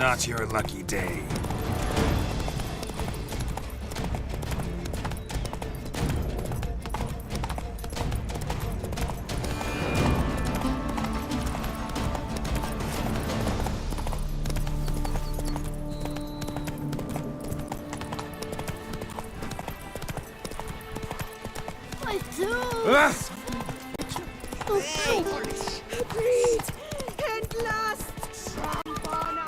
Not your lucky day. Reed! Endlast! Rampana!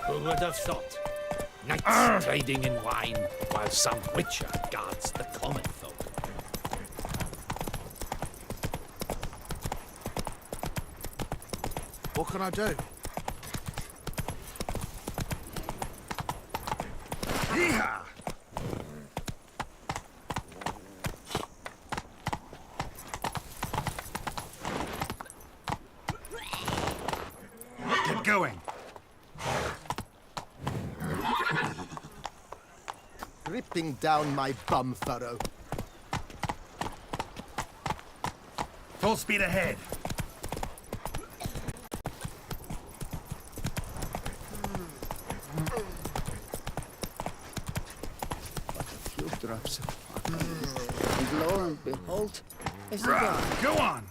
Who would have thought? Knights trading in wine, while some witcher guards the common folk. What can I do? Yeehaw! Get going. Ripping down my bum furrow. Full speed ahead. Drops of water. And lo and behold, it's a guy. Go on.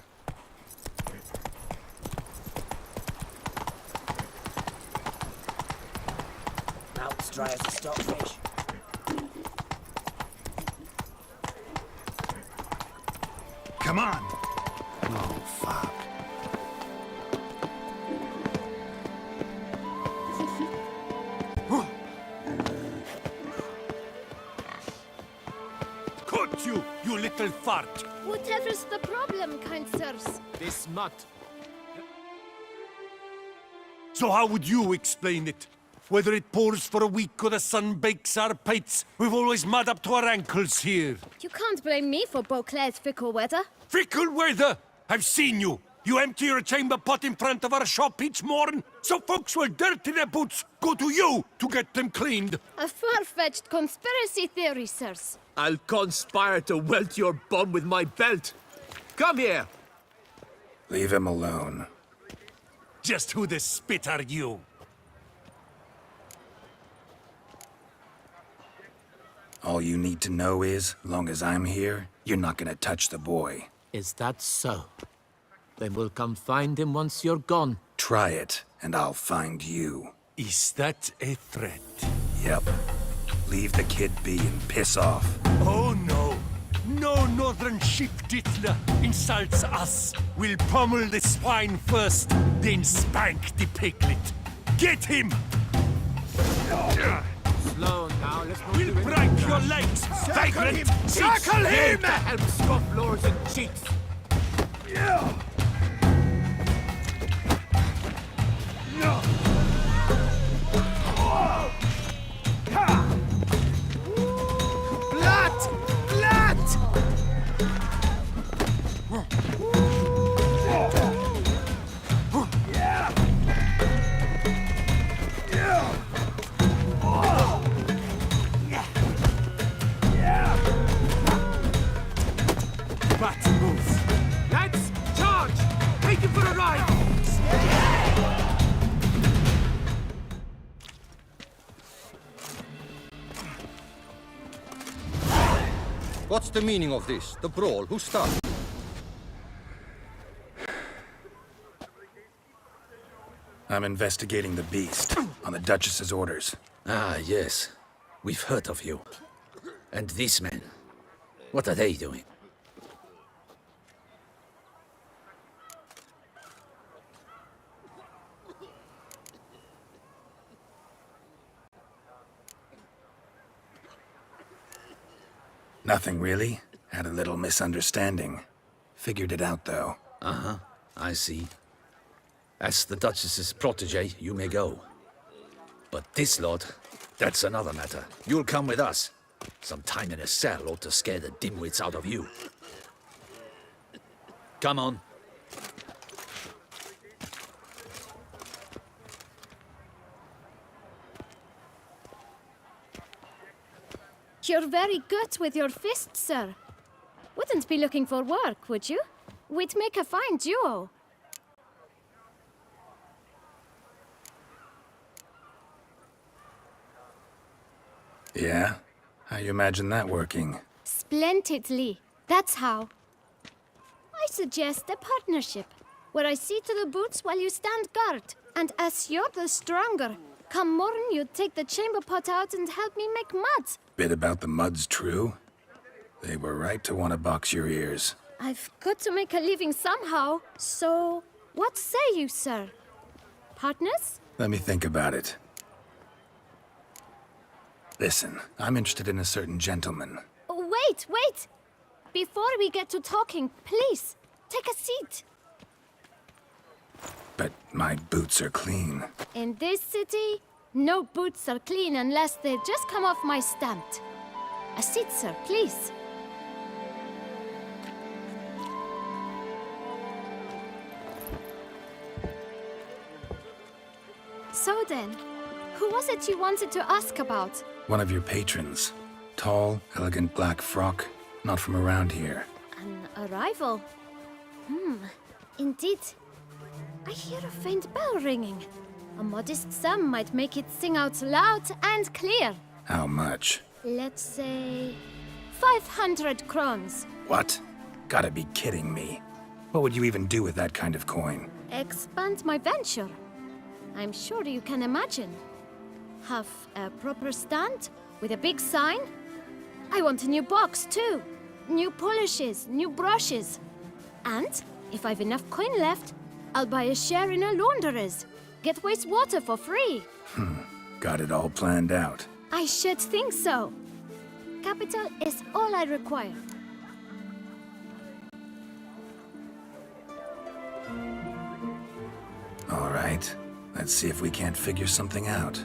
Mouth's dry as a stockfish. Come on. Oh, fuck. Caught you, you little fart! Whatever's the problem, kind sirs? This mud. So how would you explain it? Whether it pours for a week or the sun bakes our pates, we've always mud up to our ankles here. You can't blame me for Beauclair's fickle weather. Fickle weather! I've seen you! You empty your chamber pot in front of our shop each morn, so folks will dirty their boots go to you to get them cleaned. A far-fetched conspiracy theory, sirs. I'll conspire to welt your bum with my belt. Come here! Leave him alone. Just who the spit are you? All you need to know is, long as I'm here, you're not gonna touch the boy. Is that so? Then we'll come find him once you're gone. Try it, and I'll find you. Is that a threat? Yep. Leave the kid be and piss off. Oh no! No northern sheep dittler insults us. We'll pummel the swine first, then spank the piglet. Get him! Slow now, let's not We'll do break anything your rash. legs, vagrant! Circle Here him! to help scofflaws and cheats. Blat! Blat! Bat move! Lads, charge! Take him for a ride! What's the meaning of this? The brawl? Who started? I'm investigating the beast, on the Duchess's orders. Ah, yes. We've heard of you. And these men, what are they doing? Nothing really. Had a little misunderstanding. Figured it out, though. Uh-huh, I see. As the Duchess's protege, you may go. But this lot, that's another matter. You'll come with us. Some time in a cell ought to scare the dimwits out of you. Come on. You're very good with your fists, sir. Wouldn't be looking for work, would you? We'd make a fine duo. Yeah? How you imagine that working? Splendidly. That's how. I suggest a partnership, where I see to the boots while you stand guard. And as you're the stronger, come morn you take the chamber pot out and help me make mud. Bit about the mud's true? They were right to want to box your ears. I've got to make a living somehow, so what say you, sir? Partners? Let me think about it. Listen, I'm interested in a certain gentleman. Oh, wait! Before we get to talking, please, take a seat. But my boots are clean. In this city, no boots are clean unless they just come off my stamp. A seat, sir, please. So then, who was it you wanted to ask about? One of your patrons. Tall, elegant black frock. Not from around here. An arrival? Indeed. I hear a faint bell ringing. A modest sum might make it sing out loud and clear. How much? Let's say 500 crowns. What? Gotta be kidding me. What would you even do with that kind of coin? Expand my venture. I'm sure you can imagine. Have a proper stand with a big sign. I want a new box too. New polishes, new brushes. And if I've enough coin left, I'll buy a share in a launderer's. Get wastewater for free. Got it all planned out. I should think so. Capital is all I require. All right. Let's see if we can't figure something out.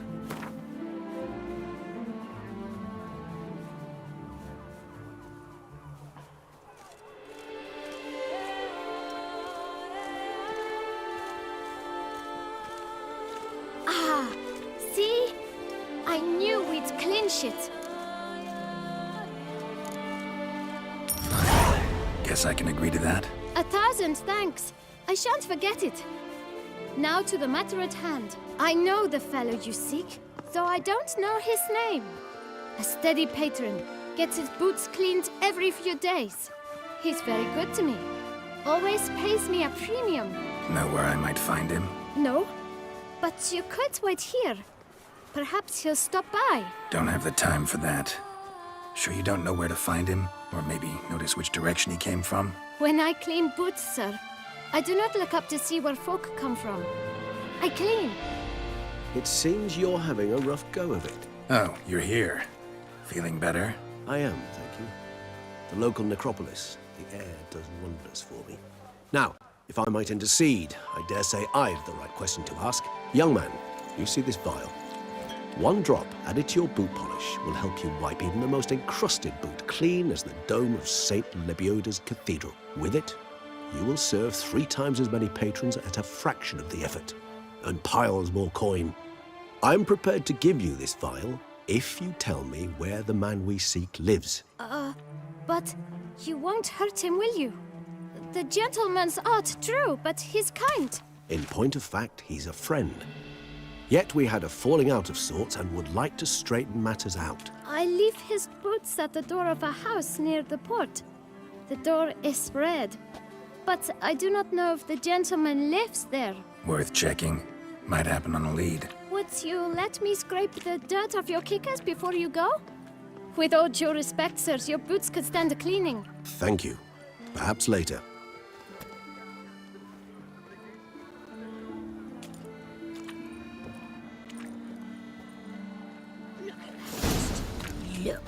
See? I knew we'd clinch it. Guess I can agree to that. 1,000 thanks. I shan't forget it. Now to the matter at hand. I know the fellow you seek, though I don't know his name. A steady patron, gets his boots cleaned every few days. He's very good to me. Always pays me a premium. Know where I might find him? No, but you could wait here. Perhaps he'll stop by. Don't have the time for that. Sure you don't know where to find him? Or maybe notice which direction he came from? When I clean boots, sir, I do not look up to see where folk come from. I clean. It seems you're having a rough go of it. Oh, you're here. Feeling better? I am, thank you. The local necropolis. The air does wonders for me. Now, if I might intercede, I dare say I've the right question to ask. Young man, you see this vial? One drop added to your boot polish will help you wipe even the most encrusted boot clean as the dome of St. Lebioda's cathedral. With it, you will serve 3 times as many patrons at a fraction of the effort. Earn piles more coin. I'm prepared to give you this vial if you tell me where the man we seek lives. But you won't hurt him, will you? The gentleman's odd, true, but he's kind. In point of fact, he's a friend. Yet we had a falling out of sorts and would like to straighten matters out. I leave his boots at the door of a house near the port. The door is red, but I do not know if the gentleman lives there. Worth checking. Might happen on a lead. Would you let me scrape the dirt off your kickers before you go? With all due respect, sirs, your boots could stand a cleaning. Thank you. Perhaps later. Look.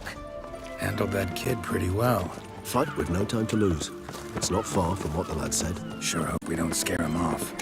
Handled that kid pretty well. Fight with no time to lose. It's not far from what the lad said. Sure hope we don't scare him off.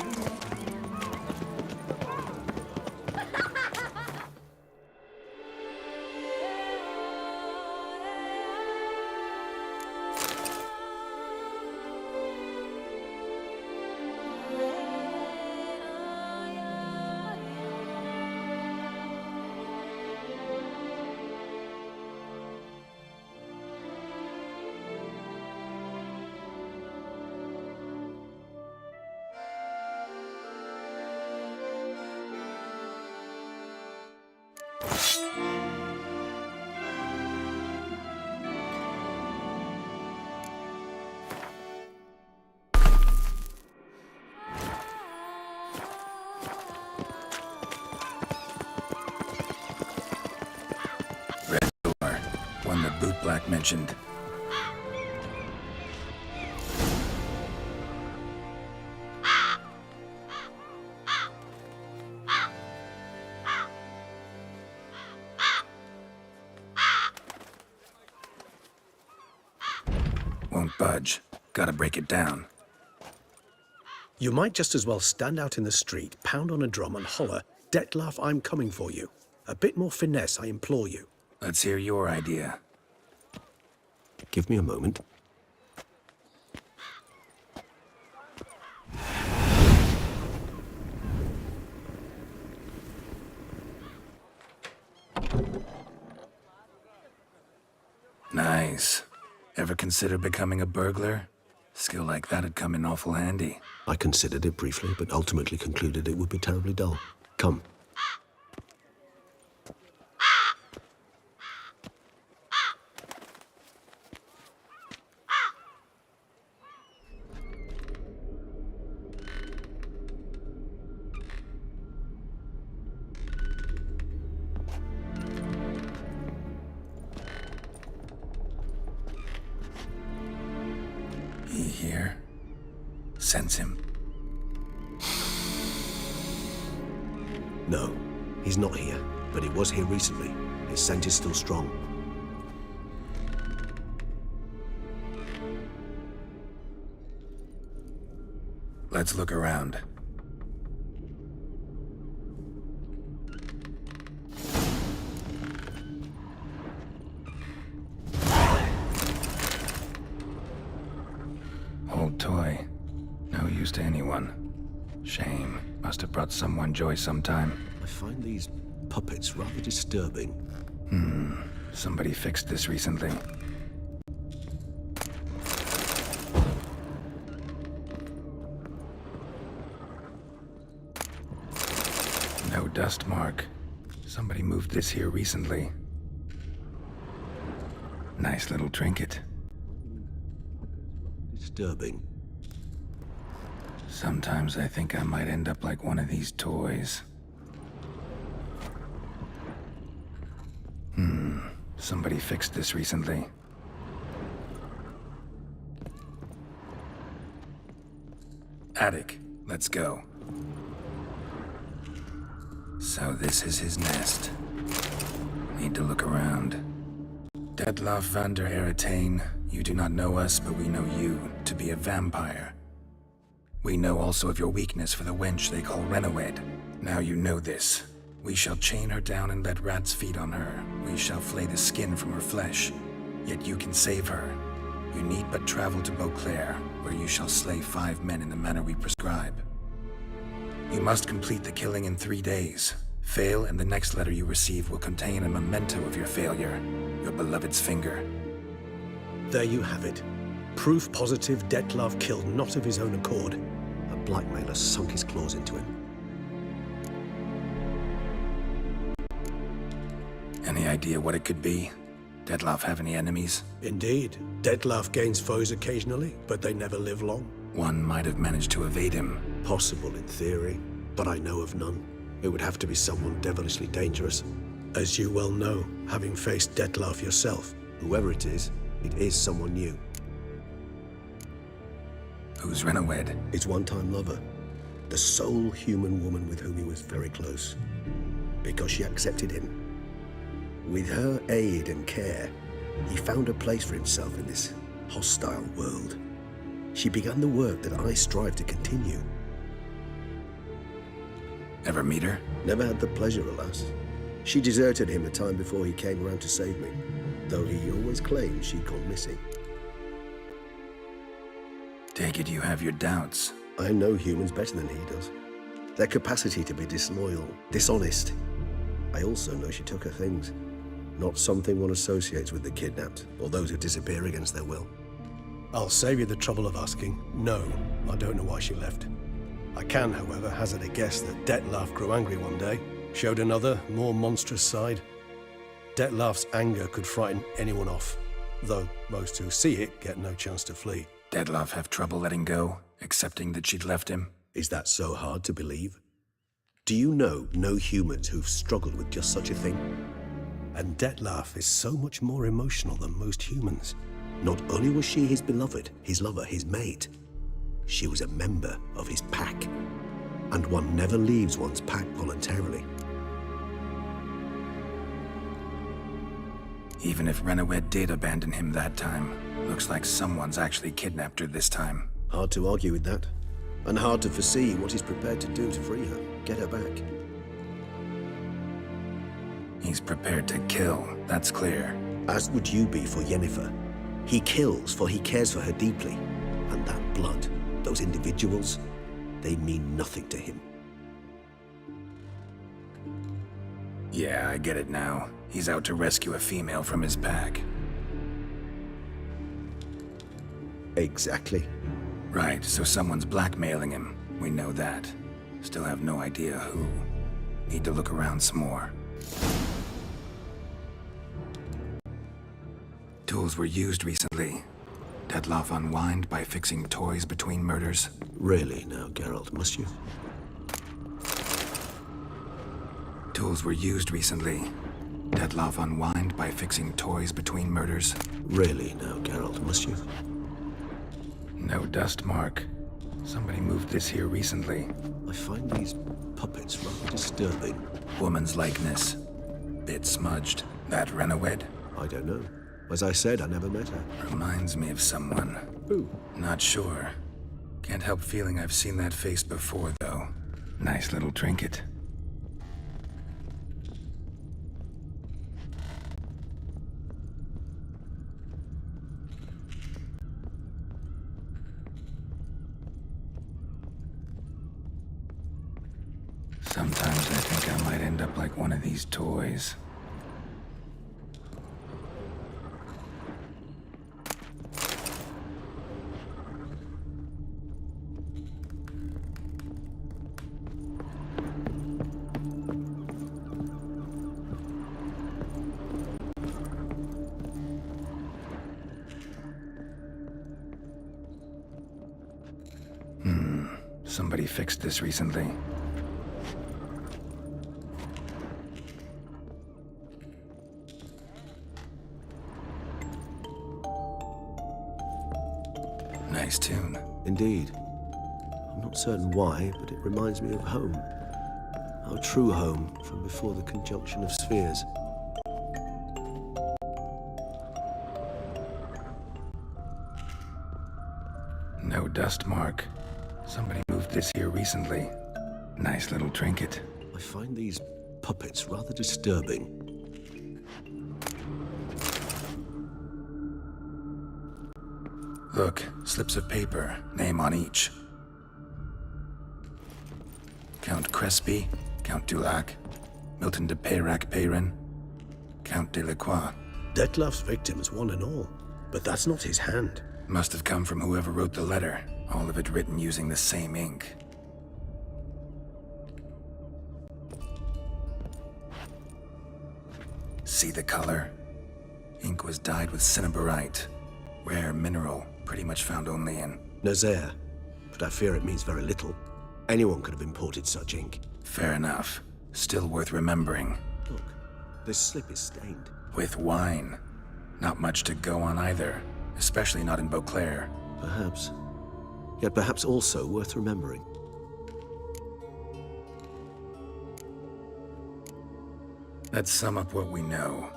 mentioned. Won't budge. Gotta break it down. You might just as well stand out in the street, pound on a drum and holler, "Dettlaff, I'm coming for you." A bit more finesse, I implore you. Let's hear your idea. Give me a moment. Nice. Ever consider becoming a burglar? Skill like that'd come in awful handy. I considered it briefly, but ultimately concluded it would be terribly dull. Come. He here? Sense him. No, he's not here, but he was here recently. His scent is still strong. Let's look around. Old toy. No use to anyone. Shame. Must have brought someone joy sometime. I find these puppets rather disturbing. Somebody fixed this recently. No dust mark. Somebody moved this here recently. Nice little trinket. Disturbing. Sometimes I think I might end up like one of these toys. Somebody fixed this recently. Attic, let's go. So this is his nest. Need to look around. Dettlaff van der Eretain, you do not know us, but we know you to be a vampire. We know also of your weakness for the wench they call Renawed. Now you know this. We shall chain her down and let rats feed on her. We shall flay the skin from her flesh. Yet you can save her. You need but travel to Beauclair, where you shall slay 5 men in the manner we prescribe. You must complete the killing in 3 days. Fail, and the next letter you receive will contain a memento of your failure. Your beloved's finger. There you have it. Proof positive Dettlaff killed not of his own accord. A blackmailer sunk his claws into him. Any idea what it could be? Dettlaff have any enemies? Indeed. Dettlaff gains foes occasionally, but they never live long. One might have managed to evade him. Possible in theory, but I know of none. It would have to be someone devilishly dangerous. As you well know, having faced Dettlaff yourself, whoever it is someone new. Who's Renawed? His one-time lover. The sole human woman with whom he was very close. Because she accepted him. With her aid and care, he found a place for himself in this hostile world. She began the work that I strive to continue. Ever meet her? Never had the pleasure, alas. She deserted him a time before he came around to save me, though he always claimed she'd gone missing. Take it you have your doubts. I know humans better than he does. Their capacity to be disloyal, dishonest. I also know she took her things. Not something one associates with the kidnapped, or those who disappear against their will. I'll save you the trouble of asking. No, I don't know why she left. I can, however, hazard a guess that Dettlaff grew angry one day, showed another, more monstrous side. Dettlaff's anger could frighten anyone off, though most who see it get no chance to flee. Dettlaff have trouble letting go, accepting that she'd left him? Is that so hard to believe? Do you know no humans who've struggled with just such a thing? And Detlef is so much more emotional than most humans. Not only was she his beloved, his lover, his mate, she was a member of his pack. And one never leaves one's pack voluntarily. Even if Renawed did abandon him that time, looks like someone's actually kidnapped her this time. Hard to argue with that. And hard to foresee what he's prepared to do to free her, get her back. He's prepared to kill, that's clear. As would you be for Yennefer. He kills for he cares for her deeply. And that blood, those individuals, they mean nothing to him. Yeah, I get it now. He's out to rescue a female from his pack. Exactly. Right, so someone's blackmailing him. We know that. Still have no idea who. Need to look around some more. Tools were used recently. Detlef unwind by fixing toys between murders. Really now, Geralt, must you? Tools were used recently. Detlef unwind by fixing toys between murders. Really now, Geralt, must you? No dust mark. Somebody moved this here recently. I find these puppets rather disturbing. Woman's likeness. Bit smudged. That Renawed? I don't know. As I said, I never met her. Reminds me of someone. Who? Not sure. Can't help feeling I've seen that face before, though. Nice little trinket. Sometimes I think I might end up like one of these toys. Somebody fixed this recently. Nice tune. Indeed. I'm not certain why, but it reminds me of home. Our true home from before the conjunction of spheres. No dust mark. Somebody moved this here recently. Nice little trinket. I find these puppets rather disturbing. Look, slips of paper, name on each. Count Crespi, Count Dulac, Milton de Peyrac-Peyrin, Count Delacroix. Detlef's victims, one and all. But that's not his hand. Must have come from whoever wrote the letter, all of it written using the same ink. See the color? Ink was dyed with cinnabarite, rare mineral, pretty much found only in Nazaire, but I fear it means very little. Anyone could have imported such ink. Fair enough. Still worth remembering. Look, this slip is stained. With wine. Not much to go on either, especially not in Beauclair. Perhaps. Yet perhaps also worth remembering. Let's sum up what we know.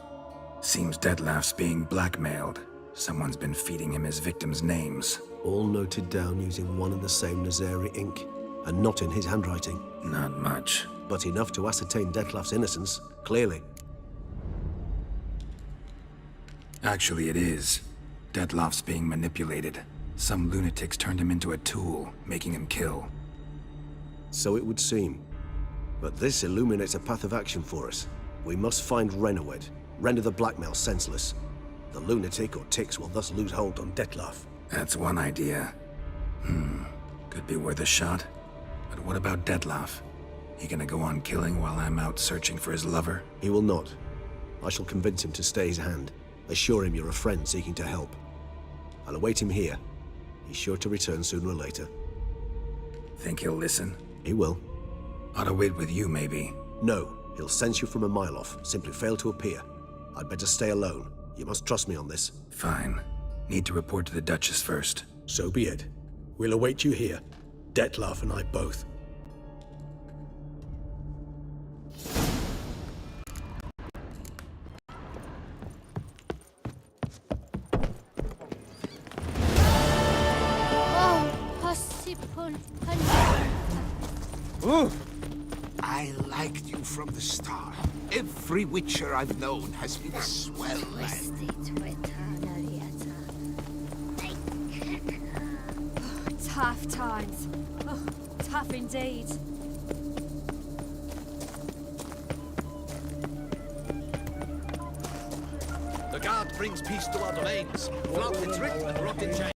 Seems Detlef's being blackmailed. Someone's been feeding him his victims' names. All noted down using one and the same Nazaire ink, and not in his handwriting. Not much. But enough to ascertain Detlef's innocence, clearly. Actually, it is. Detlef's being manipulated. Some lunatics turned him into a tool, making him kill. So it would seem. But this illuminates a path of action for us. We must find Renawed, render the blackmail senseless. The lunatic or ticks will thus lose hold on Detlef. That's one idea. Could be worth a shot. But what about Detlef? He gonna go on killing while I'm out searching for his lover? He will not. I shall convince him to stay his hand. Assure him you're a friend seeking to help. I'll await him here. He's sure to return sooner or later. Think he'll listen? He will. Ought to wait with you, maybe. No, he'll sense you from a mile off. Simply fail to appear. I'd better stay alone. You must trust me on this. Fine. Need to report to the Duchess first. So be it. We'll await you here. Dettlaff and I both. Oh, possible. I liked you from the start. Every Witcher I've known has been a swell man. Tough times. Oh, tough indeed. The guard brings peace to our domains. Flout its writ, brought in chains.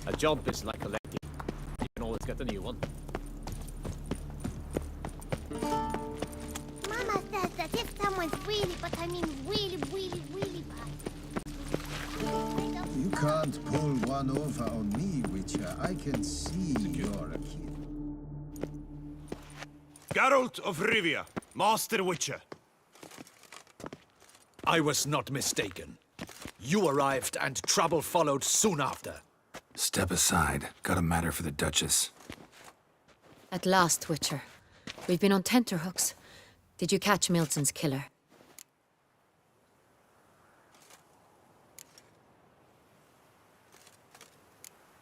A job is like a lecture. You can always get a new one. Mama says that if someone's really, but I mean really bad. You can't pull one over on me, Witcher. I can see you're a kid. Geralt of Rivia, Master Witcher. I was not mistaken. You arrived and trouble followed soon after. Step aside. Got a matter for the Duchess. At last, Witcher. We've been on tenterhooks. Did you catch Milton's killer?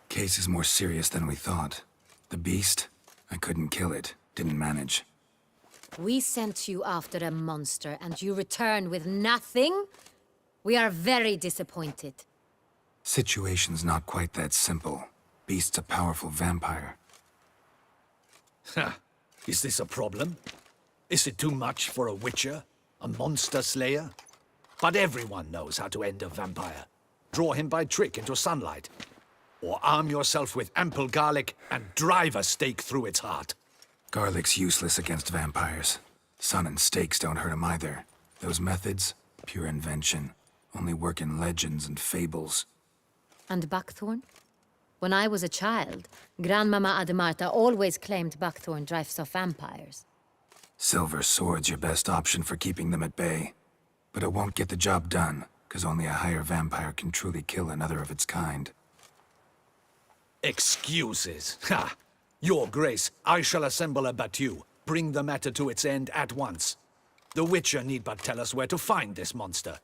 Case is more serious than we thought. The beast? I couldn't kill it. Didn't manage. We sent you after a monster, and you return with nothing? We are very disappointed. Situation's not quite that simple. Beast's a powerful vampire. Ha! Is this a problem? Is it too much for a Witcher? A monster slayer? But everyone knows how to end a vampire. Draw him by trick into sunlight. Or arm yourself with ample garlic and drive a stake through its heart. Garlic's useless against vampires. Sun and stakes don't hurt him either. Those methods, pure invention. Only work in legends and fables. And buckthorn? When I was a child, Grandmama Ademarta always claimed buckthorn drives off vampires. Silver sword's your best option for keeping them at bay. But it won't get the job done, because only a higher vampire can truly kill another of its kind. Excuses. Ha! Your Grace, I shall assemble a battue. Bring the matter to its end at once. The Witcher need but tell us where to find this monster.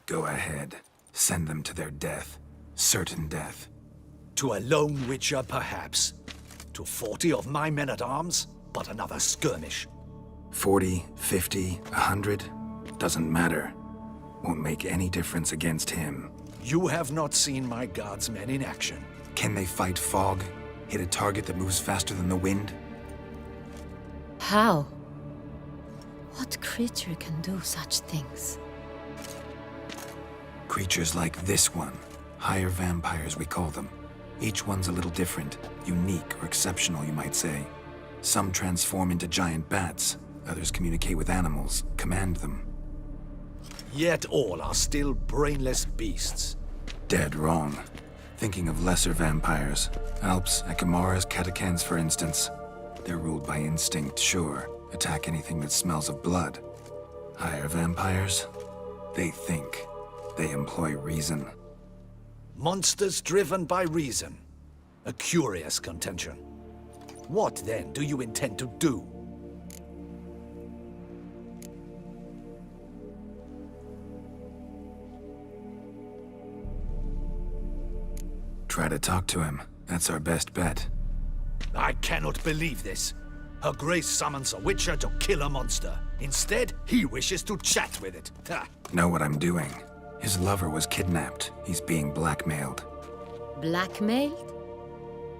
Go ahead. Send them to their death. Certain death. To a lone Witcher, perhaps. To 40 of my men-at-arms, but another skirmish. 40, 50, 100? Doesn't matter. Won't make any difference against him. You have not seen my guardsmen in action. Can they fight fog? Hit a target that moves faster than the wind? How? What creature can do such things? Creatures like this one. Higher vampires, we call them. Each one's a little different. Unique or exceptional, you might say. Some transform into giant bats. Others communicate with animals, command them. Yet all are still brainless beasts. Dead wrong. Thinking of lesser vampires. Alps, Ekamaras, Catacans, for instance. They're ruled by instinct, sure. Attack anything that smells of blood. Higher vampires? They think. They employ reason. Monsters driven by reason. A curious contention. What, then, do you intend to do? Try to talk to him. That's our best bet. I cannot believe this. Her Grace summons a Witcher to kill a monster. Instead, he wishes to chat with it. Ha! Know what I'm doing. His lover was kidnapped. He's being blackmailed. Blackmailed?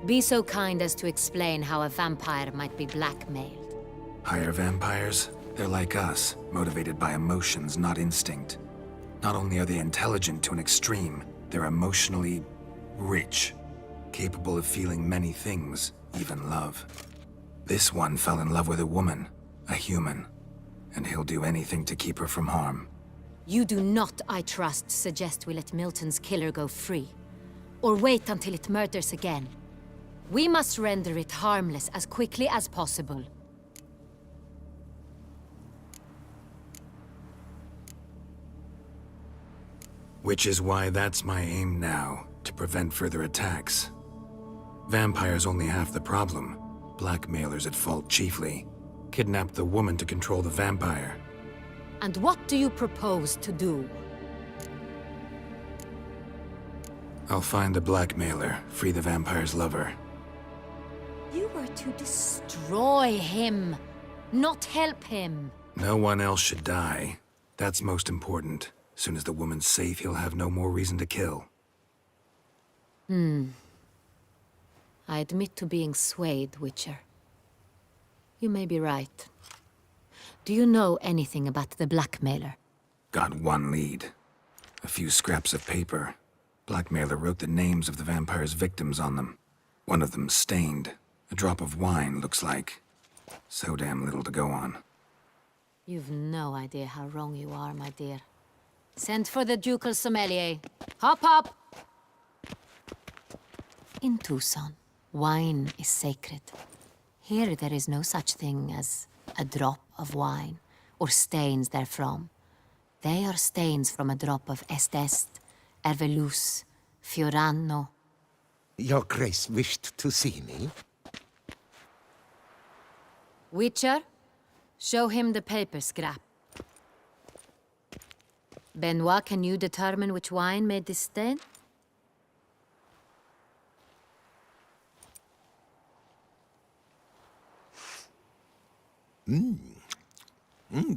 Be so kind as to explain how a vampire might be blackmailed. Higher vampires? They're like us, motivated by emotions, not instinct. Not only are they intelligent to an extreme, they're emotionally rich, capable of feeling many things, even love. This one fell in love with a woman. A human. And he'll do anything to keep her from harm. You do not, I trust, suggest we let Milton's killer go free. Or wait until it murders again. We must render it harmless as quickly as possible. Which is why that's my aim now, to prevent further attacks. Vampires only half the problem. Blackmailers at fault chiefly. Kidnapped the woman to control the vampire. And what do you propose to do? I'll find the blackmailer, free the vampire's lover. You were to destroy him, not help him. No one else should die. That's most important. Soon as the woman's safe, he'll have no more reason to kill. I admit to being swayed, Witcher. You may be right. Do you know anything about the blackmailer? Got one lead. A few scraps of paper. Blackmailer wrote the names of the vampire's victims on them. One of them stained. A drop of wine, looks like. So damn little to go on. You've no idea how wrong you are, my dear. Send for the ducal sommelier. Hop, hop! In Tucson, wine is sacred. Here there is no such thing as a drop of wine, or stains therefrom. They are stains from a drop of Est, Ervelus, Fiorano. Your Grace wished to see me? Witcher, show him the paper scrap. Benoit, can you determine which wine made this stain?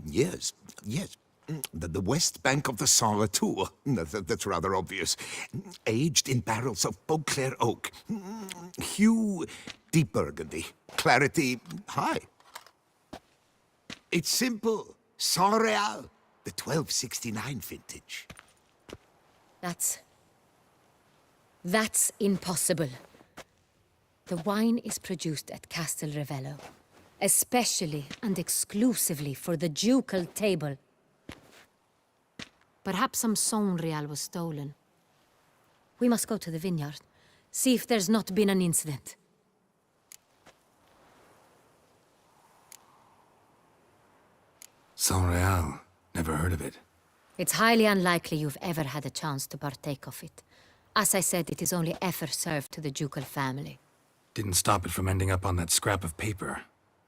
Yes, yes. The west bank of the Saar too. That's rather obvious. Aged in barrels of Beauclair oak. Hue, deep burgundy. Clarity, high. It's simple. Saint-Réal, the 1269 vintage. That's impossible. The wine is produced at Castel Ravello, especially and exclusively for the ducal table. Perhaps some Saint-Réal was stolen. We must go to the vineyard, see if there's not been an incident. Saint-Réal. Never heard of it. It's highly unlikely you've ever had a chance to partake of it. As I said, it is only ever served to the ducal family. Didn't stop it from ending up on that scrap of paper.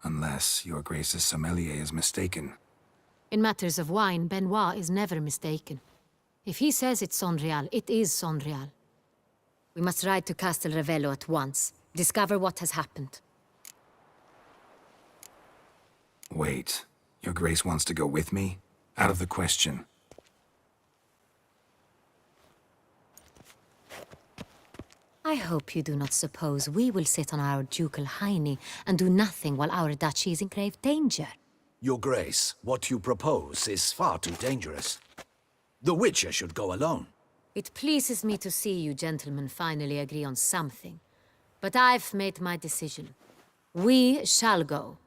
Unless your Grace's sommelier is mistaken. In matters of wine, Benoit is never mistaken. If he says it's Saint-Réal, it is Saint-Réal. We must ride to Castel Ravello at once. Discover what has happened. Wait. Your Grace wants to go with me? Out of the question. I hope you do not suppose we will sit on our ducal hiney and do nothing while our duchy is in grave danger. Your Grace, what you propose is far too dangerous. The Witcher should go alone. It pleases me to see you gentlemen finally agree on something. But I've made my decision. We shall go,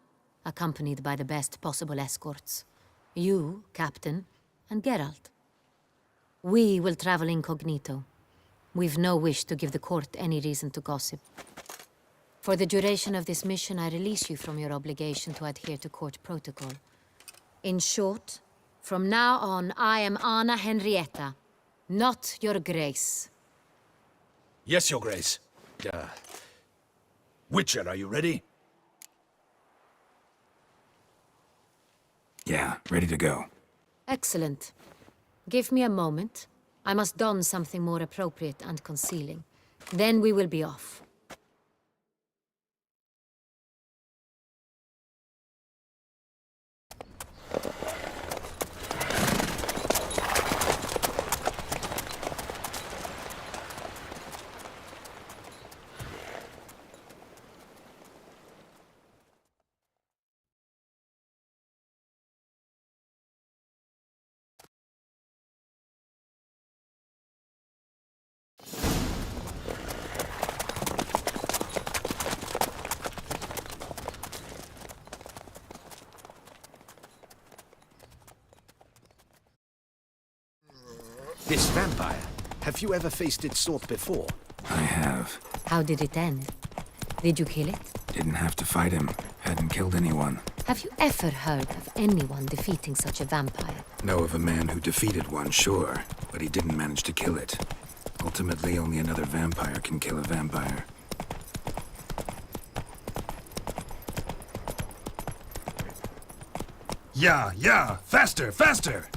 accompanied by the best possible escorts. You, Captain, and Geralt. We will travel incognito. We've no wish to give the court any reason to gossip. For the duration of this mission, I release you from your obligation to adhere to court protocol. In short, from now on, I am Anna Henrietta, not your Grace. Yes, Your Grace. Witcher, are you ready? Yeah, ready to go. Excellent. Give me a moment. I must don something more appropriate and concealing. Then we will be off. This vampire, have you ever faced its sort before? I have. How did it end? Did you kill it? Didn't have to fight him. Hadn't killed anyone. Have you ever heard of anyone defeating such a vampire? Know of a man who defeated one, sure, but he didn't manage to kill it. Ultimately, only another vampire can kill a vampire. Yeah, faster, faster!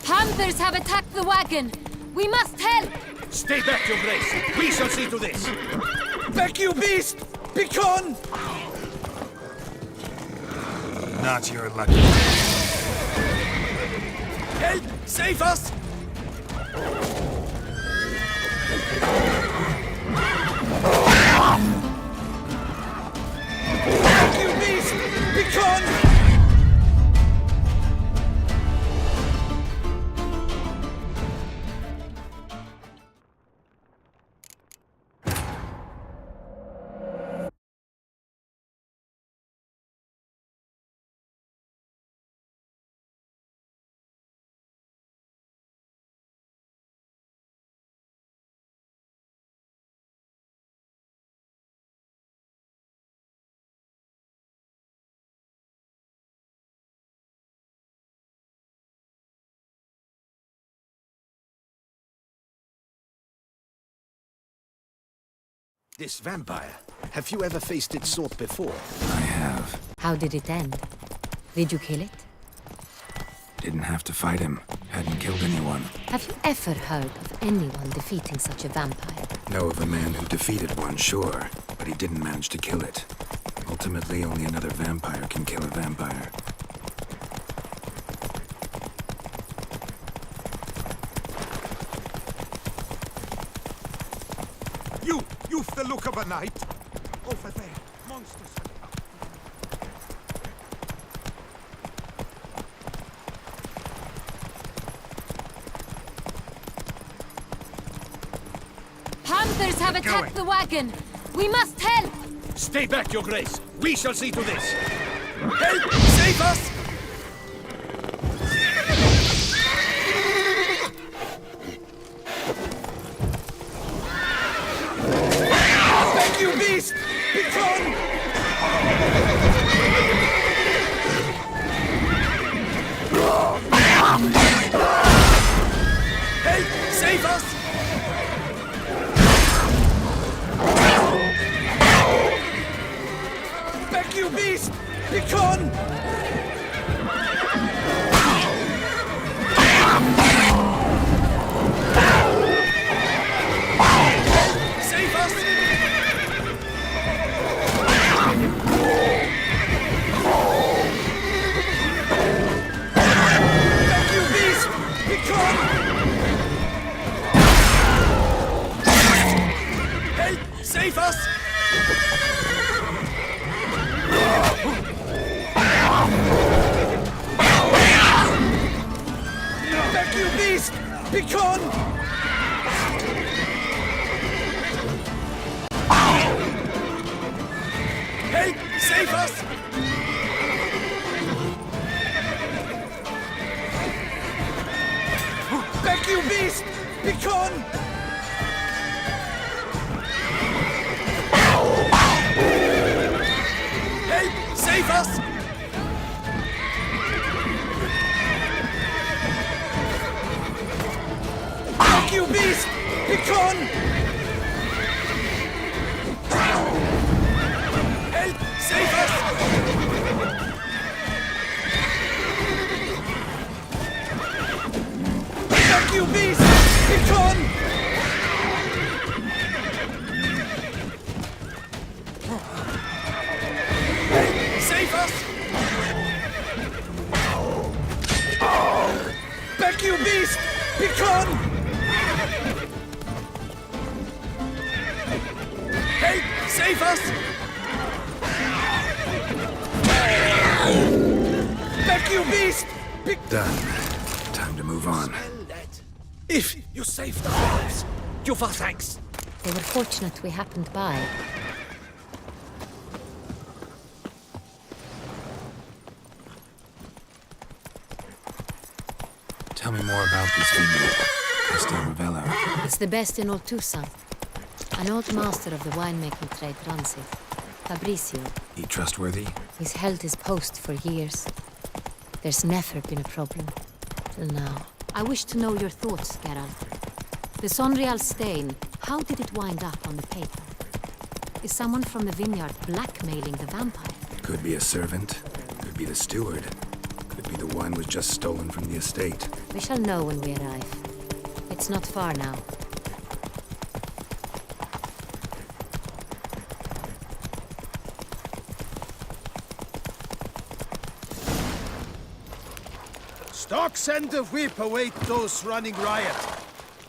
Panthers have attacked the wagon! We must help! Stay back, Your Grace. We shall see to this. Back, you beast! Begone! Not your lucky. Help! Save us! Back, you beast! Begone! This vampire, have you ever faced its sort before? I have. How did it end? Did you kill it? Didn't have to fight him. Hadn't killed anyone. Have you ever heard of anyone defeating such a vampire? Know of a man who defeated one, sure, but he didn't manage to kill it. Ultimately, only another vampire can kill a vampire. You've the look of a knight. Over there, monsters. Panthers have attacked the wagon! We must help! Stay back, Your Grace. We shall see to this. Help! Save us! Back, you beast! Begone! Help! Save us! Back, you beast! Begone! Save us! Back, you beast! Begone! Help! Save us! Back, you beast! Begone! Help! Save us! Back, you beast! Begone! Help! Save us! Back, you beast! Begone! Help! Save us! Back, you beast! Begone! Help! Save us! Back, you beast! Begone! Help! Save us! Back, you beast! Done. Time to move on. If you saved our lives, give our thanks. They were fortunate we happened by. Tell me more about this vineyard, Castel Ravello. It's the best in all Toussaint. An old master of the winemaking trade runs it. Fabricio. He trustworthy? He's held his post for years. There's never been a problem. Till now. I wish to know your thoughts, Geralt. The Sonreal stain, how did it wind up on the paper? Is someone from the vineyard blackmailing the vampire? Could be a servant, could be the steward, could be the wine was just stolen from the estate. We shall know when we arrive. It's not far now. Stocks and the whip await those running riot.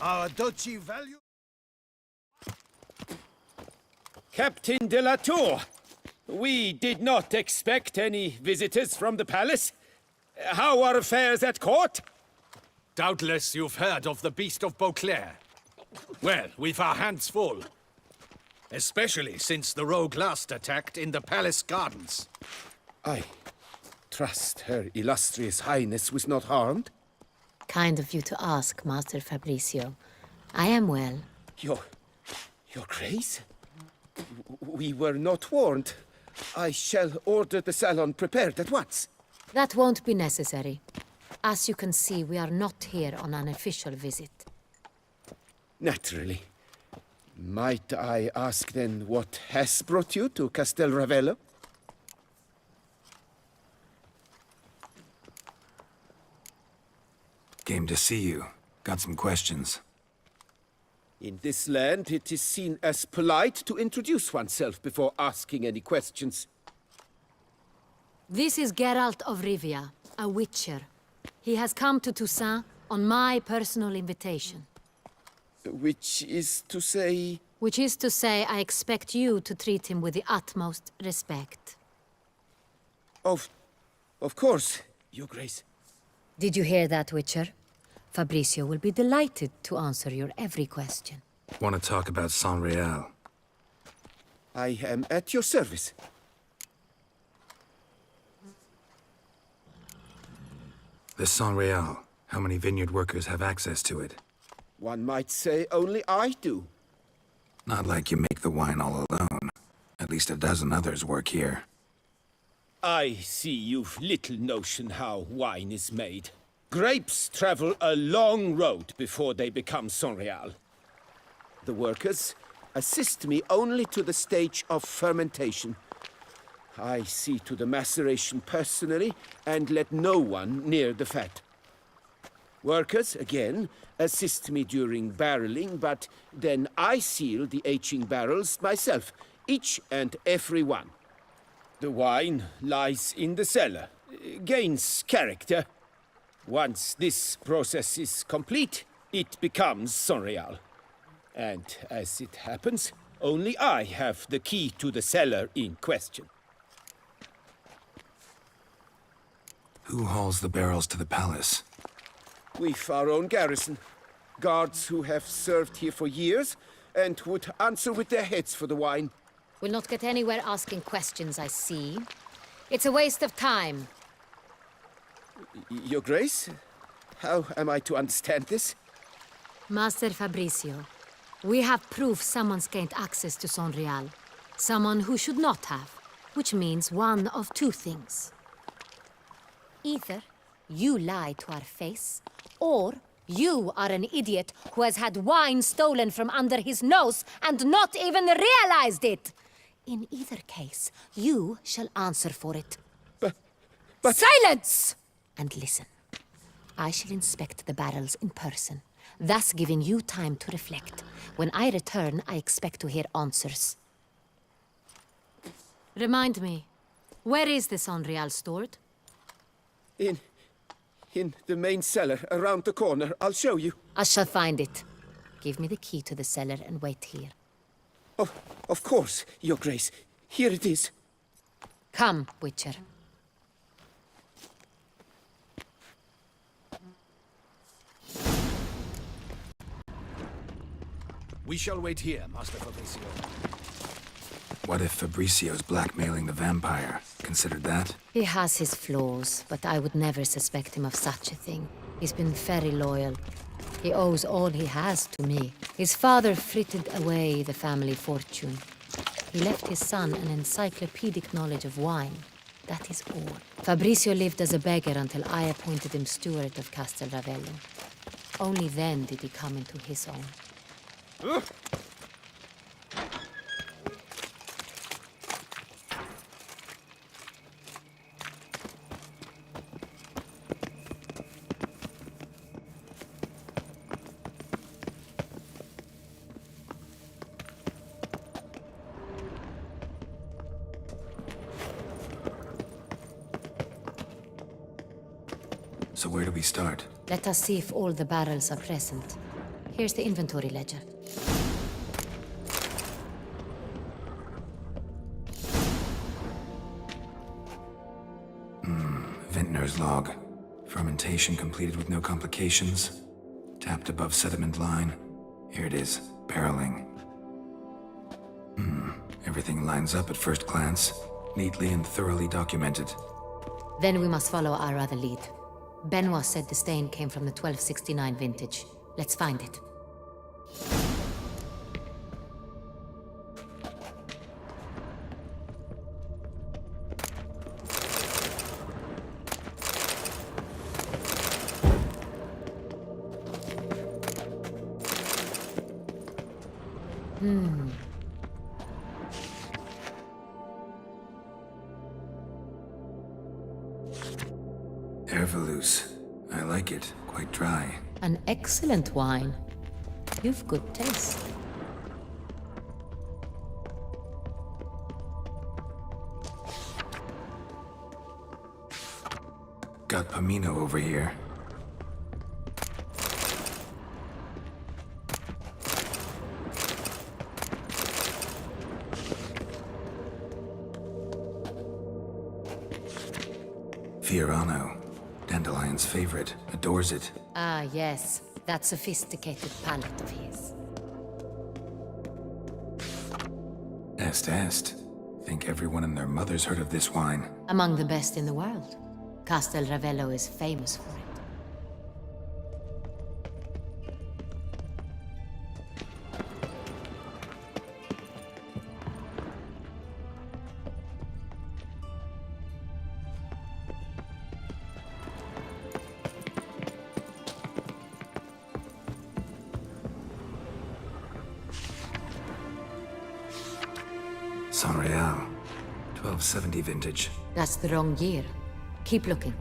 Our duchy value... Captain de la Tour, we did not expect any visitors from the palace. How are affairs at court? Doubtless you've heard of the Beast of Beauclair. Well, we've our hands full. Especially since the rogue last attacked in the palace gardens. I trust Her Illustrious Highness was not harmed? Kind of you to ask, Master Fabricio. I am well. Your Grace? We were not warned. I shall order the salon prepared at once. That won't be necessary. As you can see, we are not here on an official visit. Naturally. Might I ask then what has brought you to Castel Ravello? Came to see you. Got some questions. In this land, it is seen as polite to introduce oneself before asking any questions. This is Geralt of Rivia, a witcher. He has come to Toussaint on my personal invitation. Which is to say... Which is to say, I expect you to treat him with the utmost respect. Of course, Your Grace. Did you hear that, Witcher? Fabricio will be delighted to answer your every question. Want to talk about Sonreal? I am at your service. This Sonreal, how many vineyard workers have access to it? One might say only I do. Not like you make the wine all alone. At least a dozen others work here. I see you've little notion how wine is made. Grapes travel a long road before they become Sonreal. The workers assist me only to the stage of fermentation. I see to the maceration personally and let no one near the fat. Workers, again, assist me during barreling, but then I seal the aging barrels myself, each and every one. The wine lies in the cellar, gains character. Once this process is complete, it becomes Sonreal. And as it happens, only I have the key to the cellar in question. Who hauls the barrels to the palace? We've our own garrison. Guards who have served here for years and would answer with their heads for the wine. We'll not get anywhere asking questions, I see. It's a waste of time. Your Grace? How am I to understand this? Master Fabricio, we have proof someone's gained access to Sonreal. Someone who should not have. Which means one of two things. Either you lie to our face, or you are an idiot who has had wine stolen from under his nose and not even realized it. In either case, you shall answer for it. But... Silence! And listen. I shall inspect the barrels in person, thus giving you time to reflect. When I return, I expect to hear answers. Remind me, where is the Sonreal stored? In the main cellar, around the corner. I'll show you. I shall find it. Give me the key to the cellar and wait here. Oh, of course, Your Grace. Here it is. Come, Witcher. We shall wait here, Master Fabricio. What if Fabricio's blackmailing the vampire? Considered that? He has his flaws, but I would never suspect him of such a thing. He's been very loyal. He owes all he has to me. His father frittered away the family fortune. He left his son an encyclopedic knowledge of wine. That is all. Fabricio lived as a beggar until I appointed him steward of Castel Ravello. Only then did he come into his own. So where do we start? Let us see if all the barrels are present. Here's the inventory ledger. Vintner's log. Fermentation completed with no complications. Tapped above sediment line. Here it is. Barreling. Everything lines up at first glance. Neatly and thoroughly documented. Then we must follow our other lead. Benoit said the stain came from the 1269 vintage. Let's find it. Ervelous. I like it. Quite dry. An excellent wine. You've good taste. Got Pomino over here. Fiorano. Dandelion's favorite. Adores it. Ah, yes. That sophisticated palate of his. Est. Think everyone and their mother's heard of this wine. Among the best in the world. Castel Ravello is famous for it. San Real. 1270 vintage. That's the wrong year. Keep looking.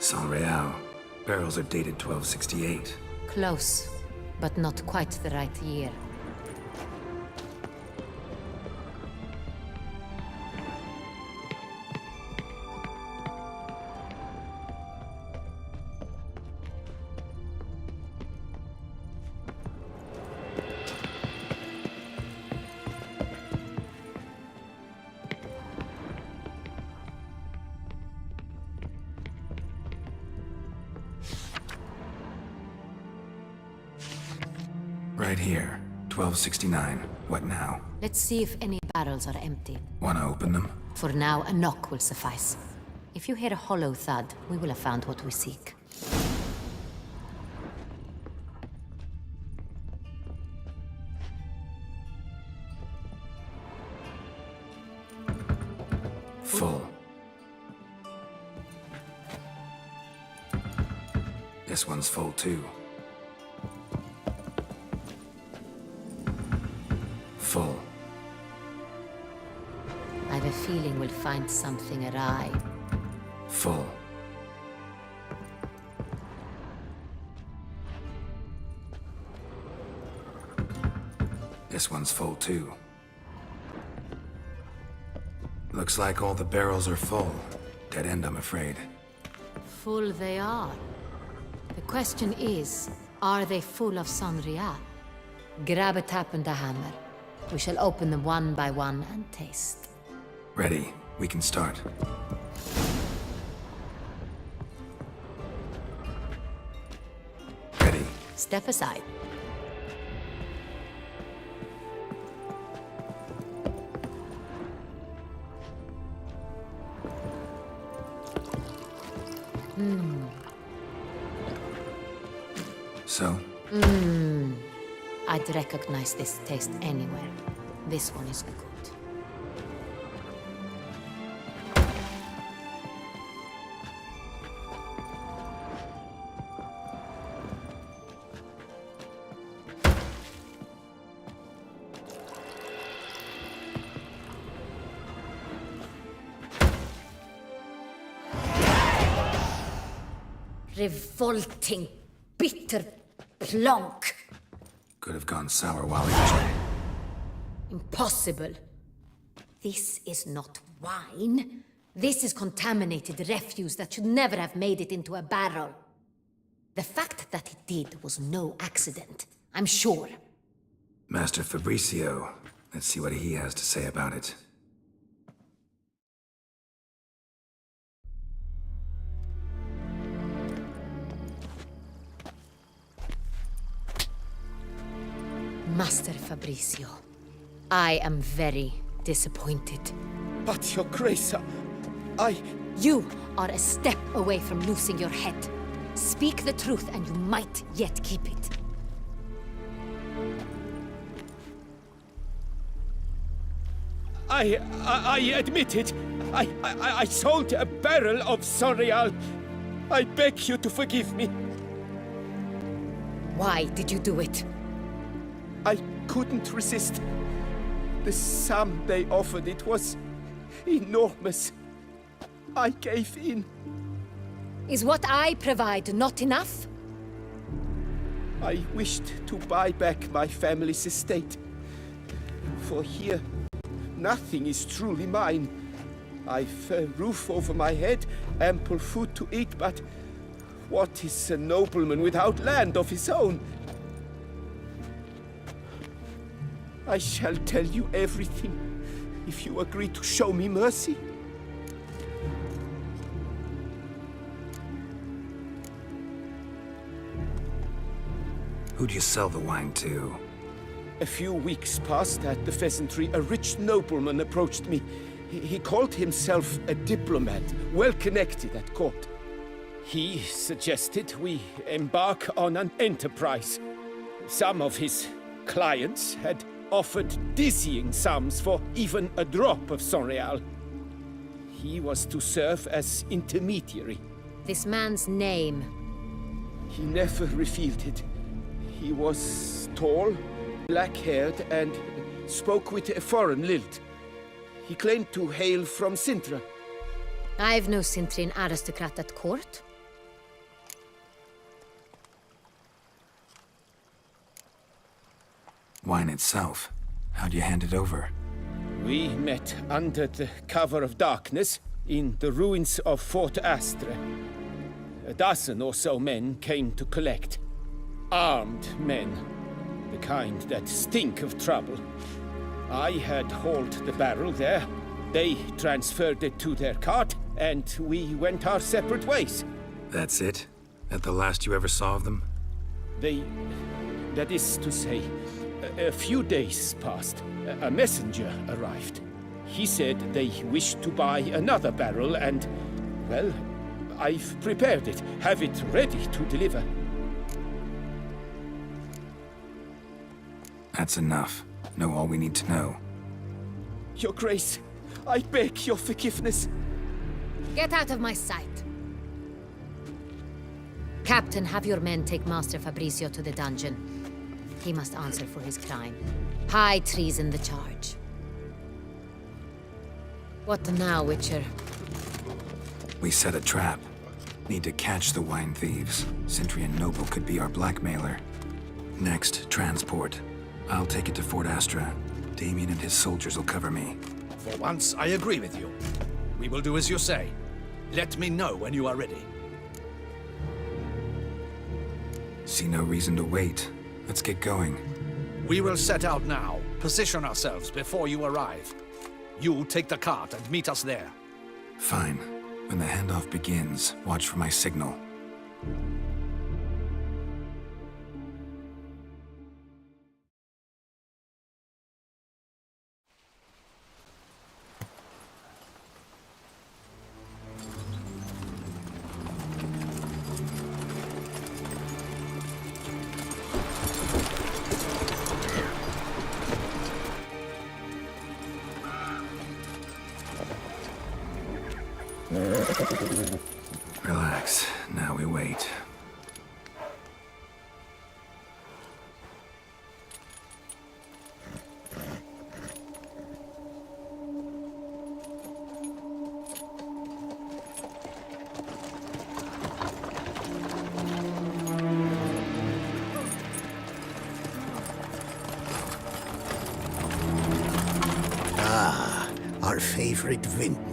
San Real. Barrels are dated 1268. Close, but not quite the right year. Right here. 1269. What now? Let's see if any barrels are empty. Wanna open them? For now, a knock will suffice. If you hear a hollow thud, we will have found what we seek. Full. This one's full too. Full. I have a feeling we'll find something awry. Full. This one's full too. Looks like all the barrels are full. Dead end, I'm afraid. Full they are. The question is, are they full of Sanrial? Grab a tap and a hammer. We shall open them one by one and taste. Ready. We can start. Ready. Step aside. So? I'd recognize this taste anywhere. This one is good. Revolting, bitter plonk. Could have gone sour while it was... Impossible. This is not wine. This is contaminated refuse that should never have made it into a barrel. The fact that it did was no accident, I'm sure. Master Fabricio. Let's see what he has to say about it. Master Fabricio, I am very disappointed. But, Your Grace, You are a step away from losing your head. Speak the truth and you might yet keep it. I admit it. I sold a barrel of Sanrial. I beg you to forgive me. Why did you do it? I couldn't resist. The sum they offered, it was enormous. I gave in. Is what I provide not enough? I wished to buy back my family's estate. For here, nothing is truly mine. I've a roof over my head, ample food to eat, but what is a nobleman without land of his own? I shall tell you everything, if you agree to show me mercy. Who'd you sell the wine to? A few weeks past at the pheasantry, a rich nobleman approached me. He called himself a diplomat, well connected at court. He suggested we embark on an enterprise. Some of his clients had offered dizzying sums for even a drop of Sanrial. He was to serve as intermediary. This man's name? He never revealed it. He was tall, black-haired, and spoke with a foreign lilt. He claimed to hail from Sintra. I've no Sintrian aristocrat at court. Wine itself. How'd you hand it over? We met under the cover of darkness in the ruins of Fort Astre. A dozen or so men came to collect. Armed men. The kind that stink of trouble. I had hauled the barrel there. They transferred it to their cart, and we went our separate ways. That's it? That the last you ever saw of them? That is to say, a few days passed. A messenger arrived. He said they wished to buy another barrel and, well, I've prepared it. Have it ready to deliver. That's enough. Know all we need to know. Your Grace, I beg your forgiveness. Get out of my sight. Captain, have your men take Master Fabricio to the dungeon. He must answer for his crime. High treason the charge. What now, Witcher? We set a trap. Need to catch the wine thieves. Sentry and Noble could be our blackmailer. Next, transport. I'll take it to Fort Astra. Damien and his soldiers will cover me. For once, I agree with you. We will do as you say. Let me know when you are ready. See no reason to wait. Let's get going. We will set out now. Position ourselves before you arrive. You take the cart and meet us there. Fine. When the handoff begins, watch for my signal. Relax. Now we wait. Ah, our favorite vintner.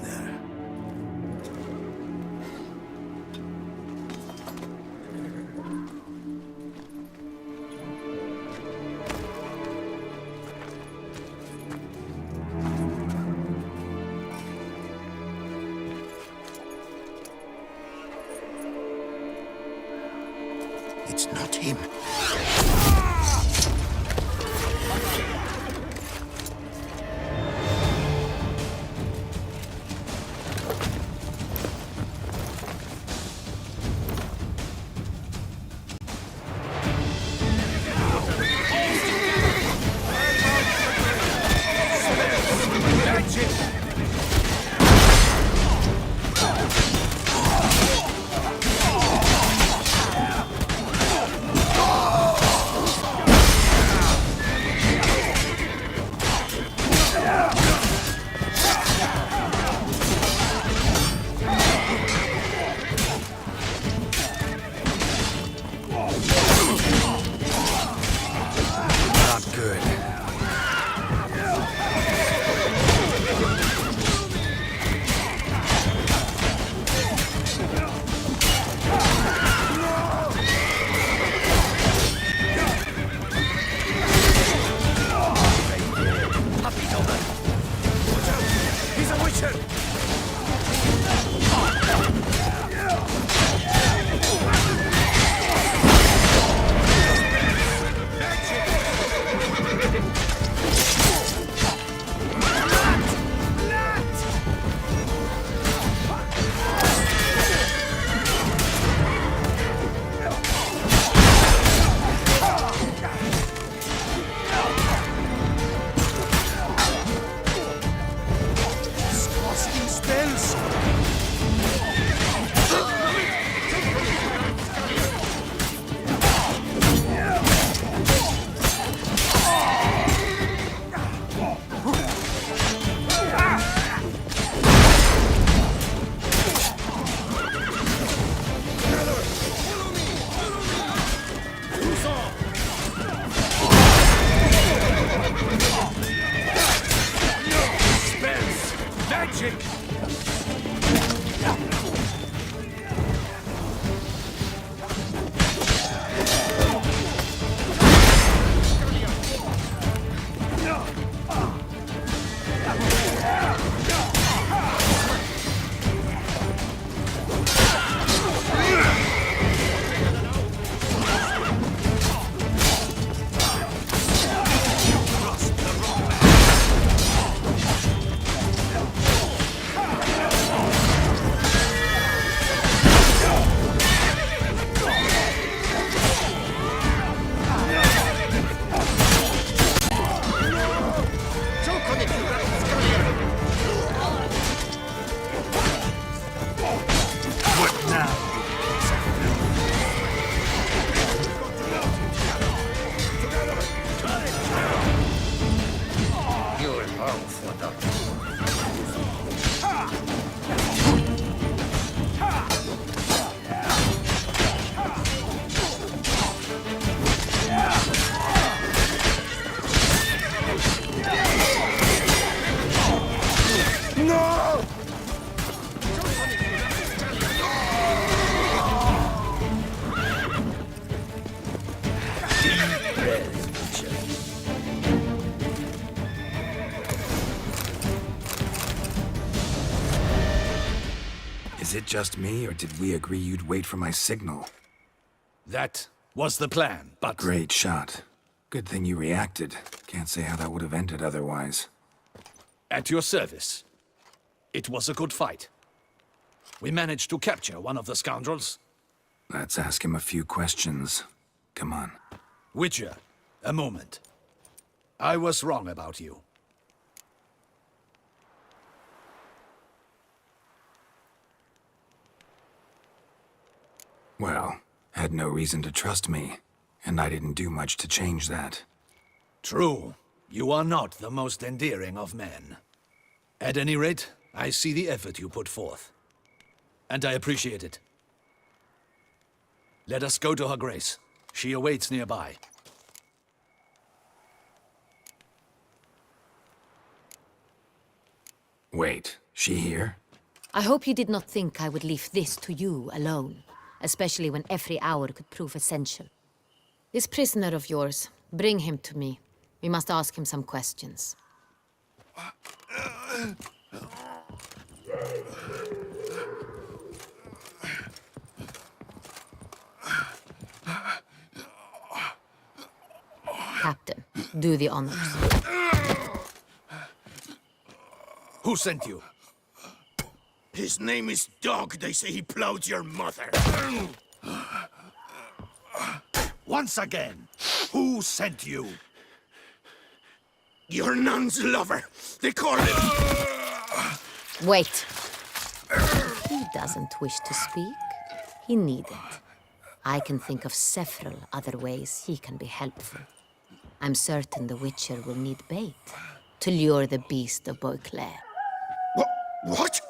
It's not him. it just me, or did we agree you'd wait for my signal? That was the plan, but... Great shot. Good thing you reacted. Can't say how that would have ended otherwise. At your service. It was a good fight. We managed to capture one of the scoundrels. Let's ask him a few questions. Come on. Witcher, a moment. I was wrong about you. Well, had no reason to trust me, and I didn't do much to change that. True. You are not the most endearing of men. At any rate, I see the effort you put forth. And I appreciate it. Let us go to her grace. She awaits nearby. Wait, she here? I hope you did not think I would leave this to you alone, especially when every hour could prove essential. This prisoner of yours, bring him to me. We must ask him some questions. Captain, do the honors. Who sent you? His name is Dog. They say he plowed your mother. Once again, who sent you? Your nun's lover. They call him... Wait. He doesn't wish to speak. He needn't. I can think of several other ways he can be helpful. I'm certain the Witcher will need bait to lure the beast of Beauclair. What?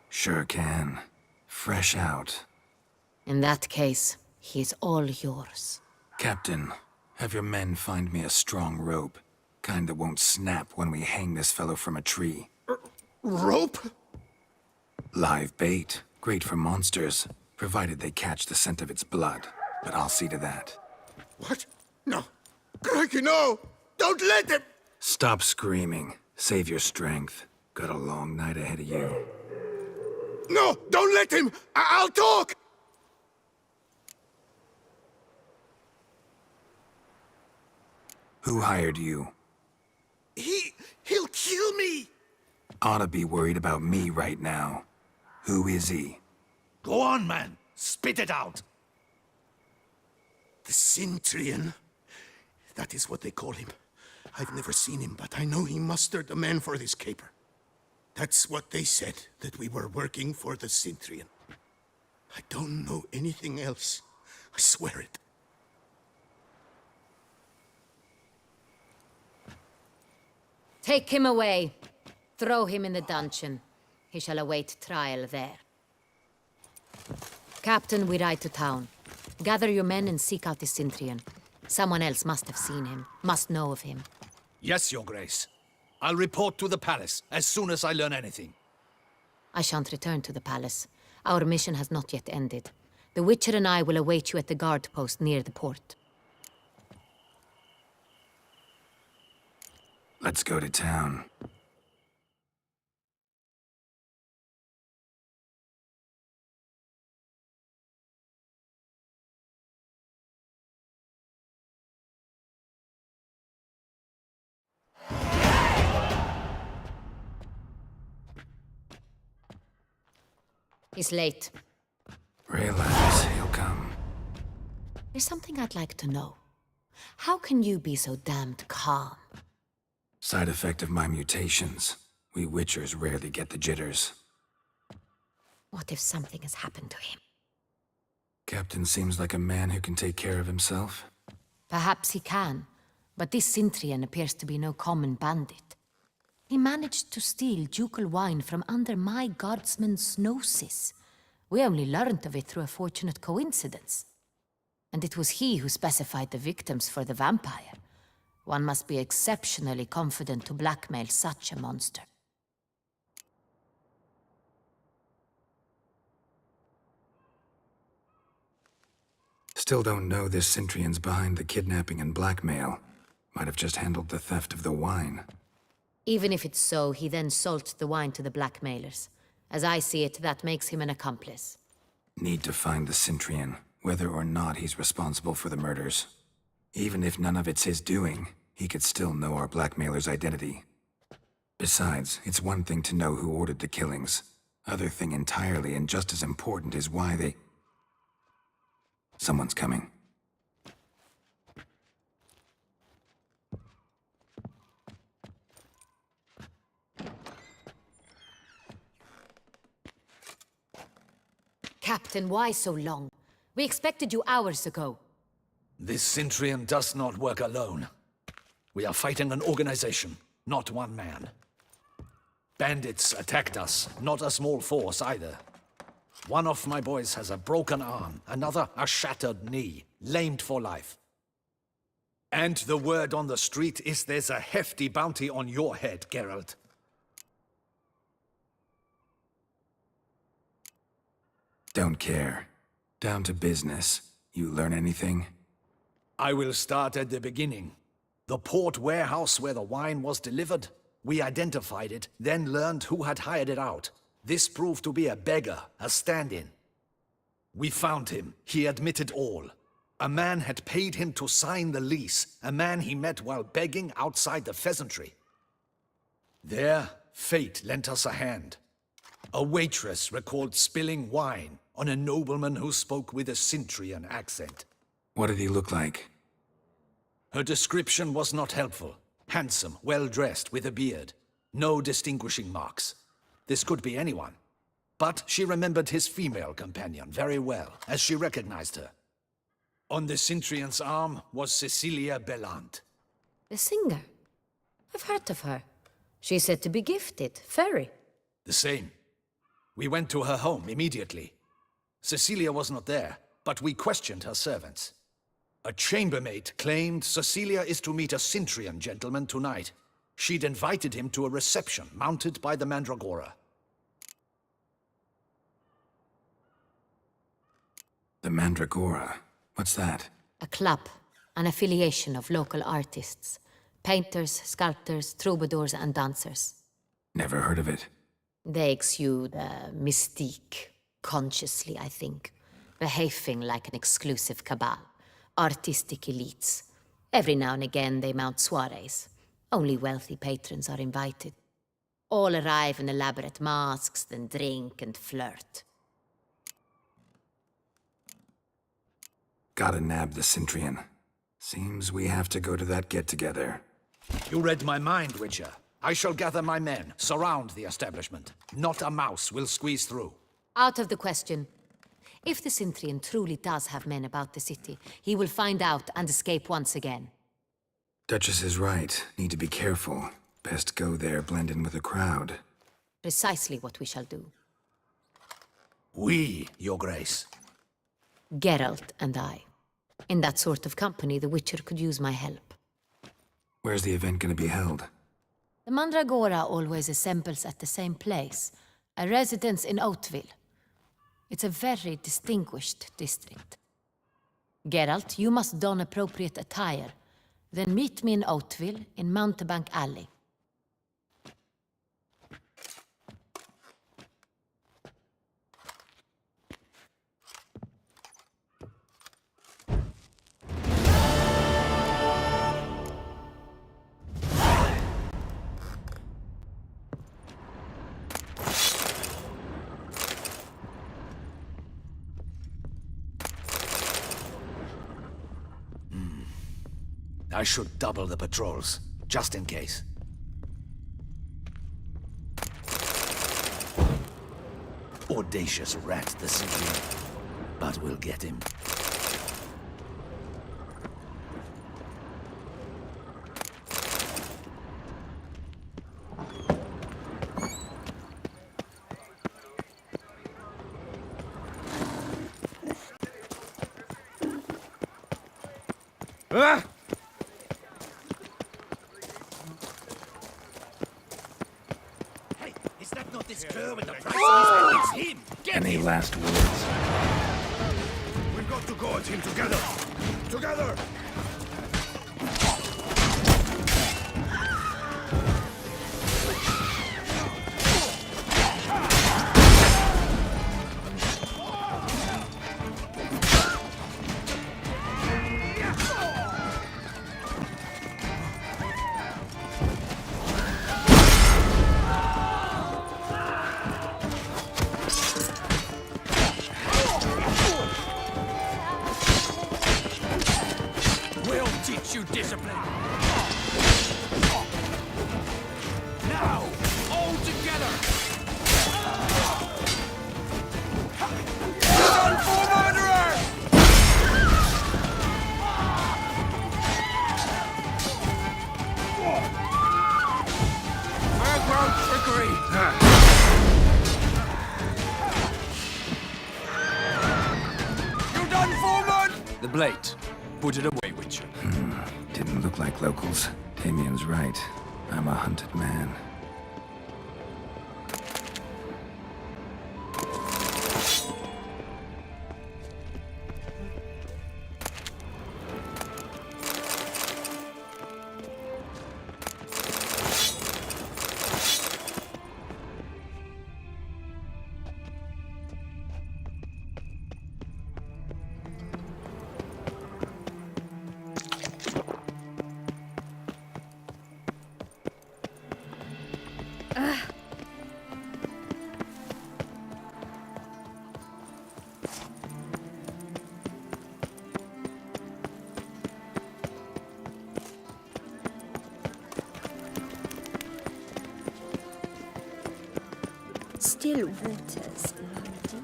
Sure can. Fresh out. In that case, he's all yours. Captain, have your men find me a strong rope. Kind that won't snap when we hang this fellow from a tree. Rope? Live bait. Great for monsters, provided they catch the scent of its blood. But I'll see to that. What? No. Crikey, no! Don't let him! Stop screaming. Save your strength. Got a long night ahead of you. No! Don't let him! I'll talk! Who hired you? He'll kill me! Ought to be worried about me right now. Who is he? Go on, man. Spit it out. The Cintrian. That is what they call him. I've never seen him, but I know he mustered the men for this caper. That's what they said, that we were working for the Cintrian. I don't know anything else. I swear it. Take him away. Throw him in the dungeon. He shall await trial there. Captain, we ride to town. Gather your men and seek out the Cintrian. Someone else must have seen him, must know of him. Yes, Your Grace. I'll report to the palace as soon as I learn anything. I shan't return to the palace. Our mission has not yet ended. The Witcher and I will await you at the guard post near the port. Let's go to town. He's late. Relax, he'll come. There's something I'd like to know. How can you be so damned calm? Side effect of my mutations. We Witchers rarely get the jitters. What if something has happened to him? Captain seems like a man who can take care of himself. Perhaps he can, but this Cintrian appears to be no common bandit. He managed to steal ducal wine from under my guardsman's noses. We only learned of it through a fortunate coincidence. And it was he who specified the victims for the vampire. One must be exceptionally confident to blackmail such a monster. Still don't know this Centrion's behind the kidnapping and blackmail. Might have just handled the theft of the wine. Even if it's so, he then sold the wine to the blackmailers. As I see it, that makes him an accomplice. Need to find the Centrion, whether or not he's responsible for the murders. Even if none of it's his doing, he could still know our blackmailer's identity. Besides, it's one thing to know who ordered the killings. Other thing entirely, and just as important, is why they... Someone's coming. Captain, why so long? We expected you hours ago. This Centrion does not work alone. We are fighting an organization, not one man. Bandits attacked us, not a small force either. One of my boys has a broken arm, another a shattered knee, lamed for life. And the word on the street is there's a hefty bounty on your head, Geralt. Don't care. Down to business. You learn anything? I will start at the beginning. The port warehouse where the wine was delivered. We identified it, then learned who had hired it out. This proved to be a beggar, a stand-in. We found him. He admitted all. A man had paid him to sign the lease, a man he met while begging outside the pheasantry. There, fate lent us a hand. A waitress recalled spilling wine on a nobleman who spoke with a Centrion accent. What did he look like? Her description was not helpful. Handsome, well-dressed, with a beard. No distinguishing marks. This could be anyone. But she remembered his female companion very well, as she recognized her. On the Centrion's arm was Cecilia Bellant. The singer? I've heard of her. She's said to be gifted, fairy. The same. We went to her home immediately. Cecilia was not there, but we questioned her servants. A chambermaid claimed Cecilia is to meet a Centrion gentleman tonight. She'd invited him to a reception mounted by the Mandragora. The Mandragora? What's that? A club, an affiliation of local artists. Painters, sculptors, troubadours and dancers. Never heard of it. They exude mystique, consciously, I think. Behaving like an exclusive cabal. Artistic elites. Every now and again they mount soirees. Only wealthy patrons are invited. All arrive in elaborate masks, then drink and flirt. Gotta nab the Centrion. Seems we have to go to that get-together. You read my mind, Witcher. I shall gather my men, surround the establishment. Not a mouse will squeeze through. Out of the question. If the Centrion truly does have men about the city, he will find out and escape once again. Duchess is right. Need to be careful. Best go there, blend in with the crowd. Precisely what we shall do. We, Your Grace. Geralt and I. In that sort of company, the Witcher could use my help. Where's the event gonna be held? The Mandragora always assembles at the same place, a residence in Oatville. It's a very distinguished district. Geralt, you must don appropriate attire. Then meet me in Oatville, in Mountebank Alley. I should double the patrols, just in case. Audacious rat, the Centrion. But we'll get him. Ah! Hey, is that not this cur with the price on his head? It's him! Get Any him! last words? We'll go got to go at him together! Together! You discipline! Now! All together! Done for, murderer! Background trickery! You done for, man? The blade. Put it away, Witcher. Didn't look like locals. Damien's right. I'm a hunted man. Still waters run deep.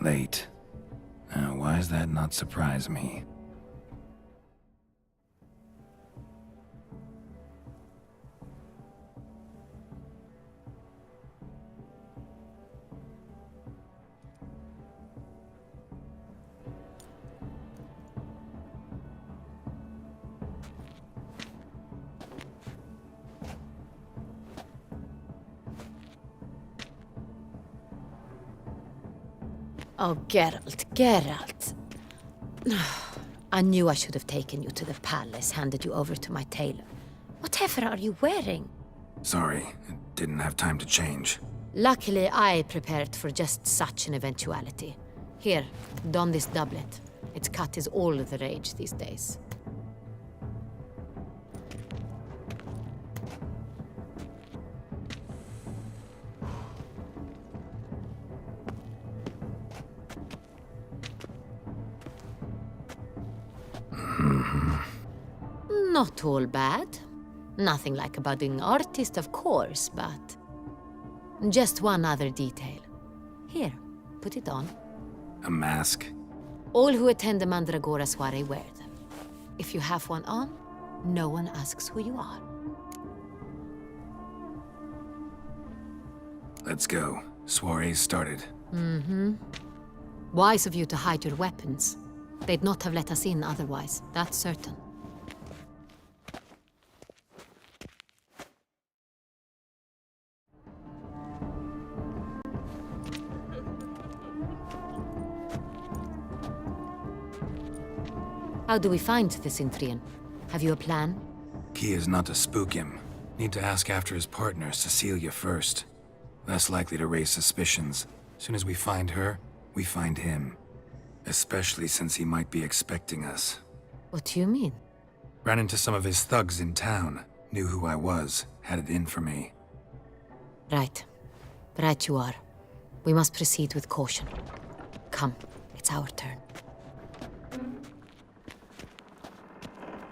Late. Why does that not surprise me? Oh, Geralt, Geralt. I knew I should have taken you to the palace, handed you over to my tailor. Whatever are you wearing? Sorry, didn't have time to change. Luckily, I prepared for just such an eventuality. Here, don this doublet. Its cut is all the rage these days. Not all bad. Nothing like a budding artist, of course, but... just one other detail. Here, put it on. A mask? All who attend the Mandragora soiree wear them. If you have one on, no one asks who you are. Let's go. Soiree's started. Mm-hmm. Wise of you to hide your weapons. They'd not have let us in otherwise, that's certain. How do we find the Cintrian? Have you a plan? Key is not to spook him. Need to ask after his partner, Cecilia, first. Less likely to raise suspicions. Soon as we find her, we find him. Especially since he might be expecting us. What do you mean? Ran into some of his thugs in town. Knew who I was. Had it in for me. Right. Right you are. We must proceed with caution. Come, it's our turn.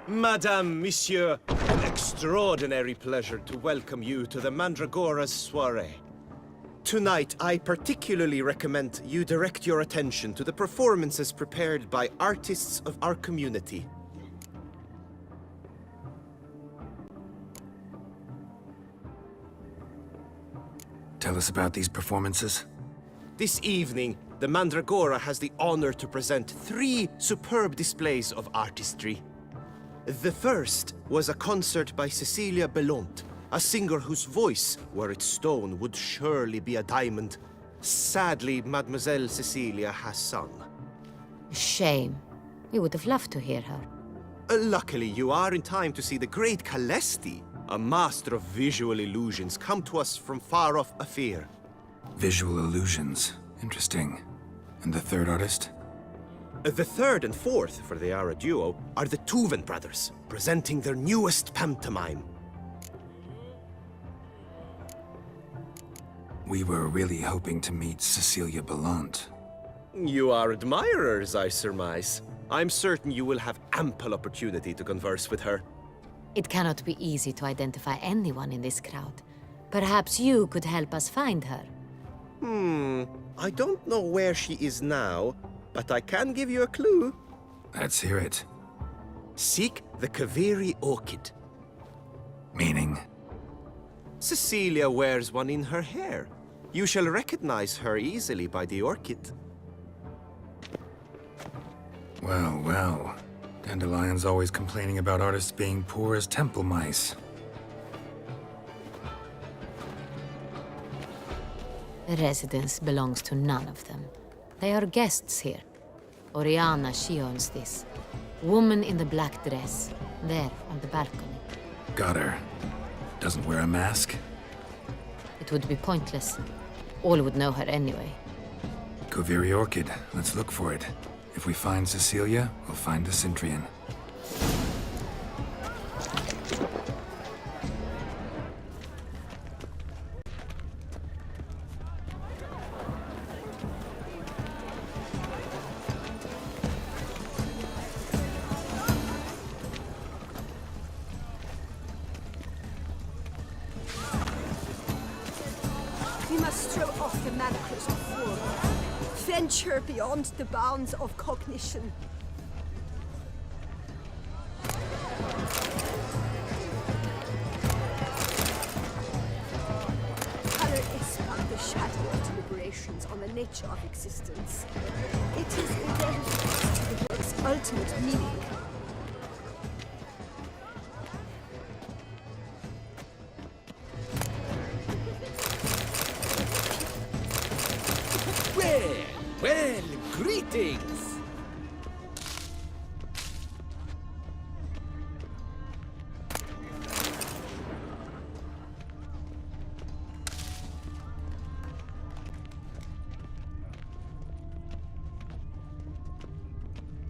Madame, Monsieur, an extraordinary pleasure to welcome you to the Mandragora's soiree. Tonight, I particularly recommend you direct your attention to the performances prepared by artists of our community. Tell us about these performances. This evening, the Mandragora has the honor to present 3 superb displays of artistry. The first was a concert by Cecilia Belont, a singer whose voice, were it stone, would surely be a diamond. Sadly, Mademoiselle Cecilia has sung. Shame. We would have loved to hear her. Luckily, you are in time to see the great Calesti, a master of visual illusions, come to us from far off Afir. Visual illusions. Interesting. And the third artist? The third and fourth, for they are a duo, are the Tuven brothers, presenting their newest pantomime. We were really hoping to meet Cecilia Belont. You are admirers, I surmise. I'm certain you will have ample opportunity to converse with her. It cannot be easy to identify anyone in this crowd. Perhaps you could help us find her. I don't know where she is now, but I can give you a clue. Let's hear it. Seek the Kaviri orchid. Meaning? Cecilia wears one in her hair. You shall recognize her easily by the orchid. Well, well. Dandelion's always complaining about artists being poor as temple mice. The residence belongs to none of them. They are guests here. Oriana, she owns this. Woman in the black dress, there on the balcony. Got her. Doesn't wear a mask? It would be pointless. All would know her anyway. Kaviri Orchid. Let's look for it. If we find Cecilia, we'll find the Cintrian. We must throw off the manacles of form. Venture beyond the bounds of cognition. Color is but the shadow of deliberations on the nature of existence. It is irrelevant to the work's ultimate meaning. Well, greetings!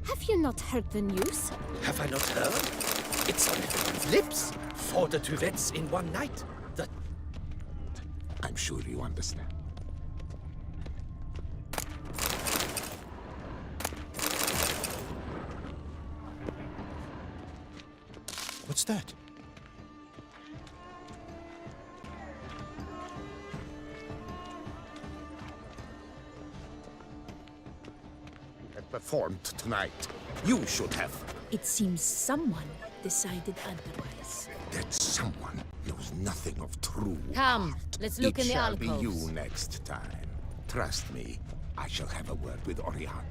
Have you not heard the news? Have I not heard? It's on everyone's lips. 4 Tuvets in one night. I'm sure you understand. What's that? Performed tonight. You should have. It seems someone decided otherwise. That someone knows nothing of true Come, art. let's look in the It shall be alcoves. you next time. Trust me, I shall have a word with Oriana.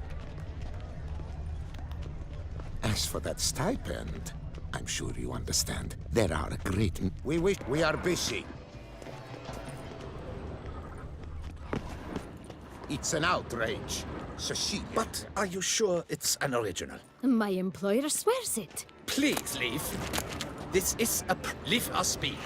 As for that stipend, I'm sure you understand. There are a great... We are busy. It's an outrage. Cecilia. But are you sure it's an original? My employer swears it. Please leave. This is a... Leave us be.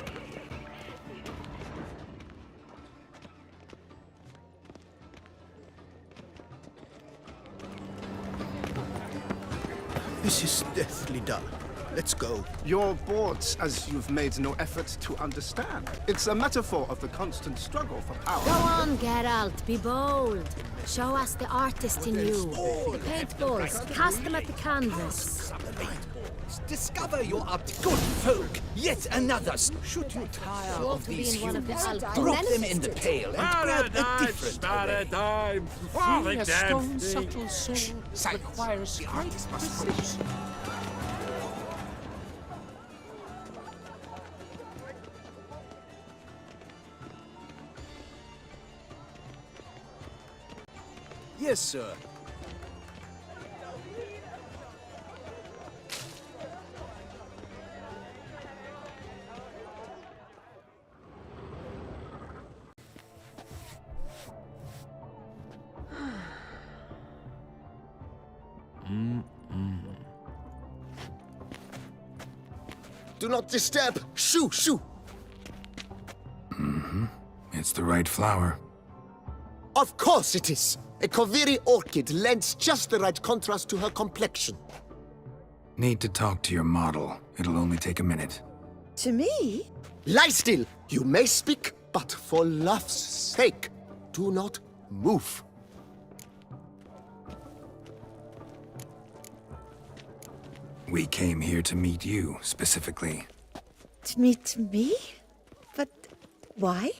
This is deathly dull. Let's go. You're bored as you've made no effort to understand. It's a metaphor of the constant struggle for power. Go on, Geralt, be bold. Show us the artist in you. The paintballs, cast them at the canvas. Discover your good folk. Yet another. Should you tire of these humans, drop them in the pail and grab a different array. Paradigm! Freeing a stone subtle soul requires great precision. Yes, sir. Do not disturb! Shoo! Shoo! It's the right flower. Of course it is! A Koviri orchid lends just the right contrast to her complexion. Need to talk to your model. It'll only take a minute. To me? Lie still! You may speak, but for love's sake, do not move. We came here to meet you, specifically. To meet me? But why?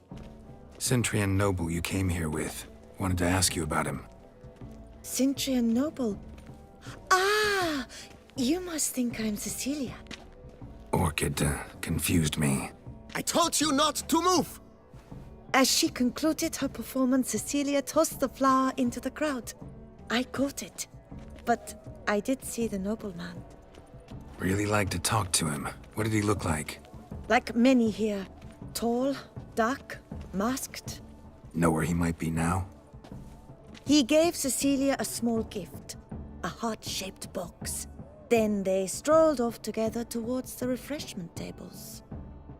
Cintrian noble you came here with. Wanted to ask you about him. Cintrian noble. Ah! You must think I'm Cecilia. Orchid confused me. I told you not to move! As she concluded her performance, Cecilia tossed the flower into the crowd. I caught it. But I did see the nobleman. Really like to talk to him. What did he look like? Like many here. Tall, dark, masked. Know where he might be now? He gave Cecilia a small gift. A heart-shaped box. Then they strolled off together towards the refreshment tables.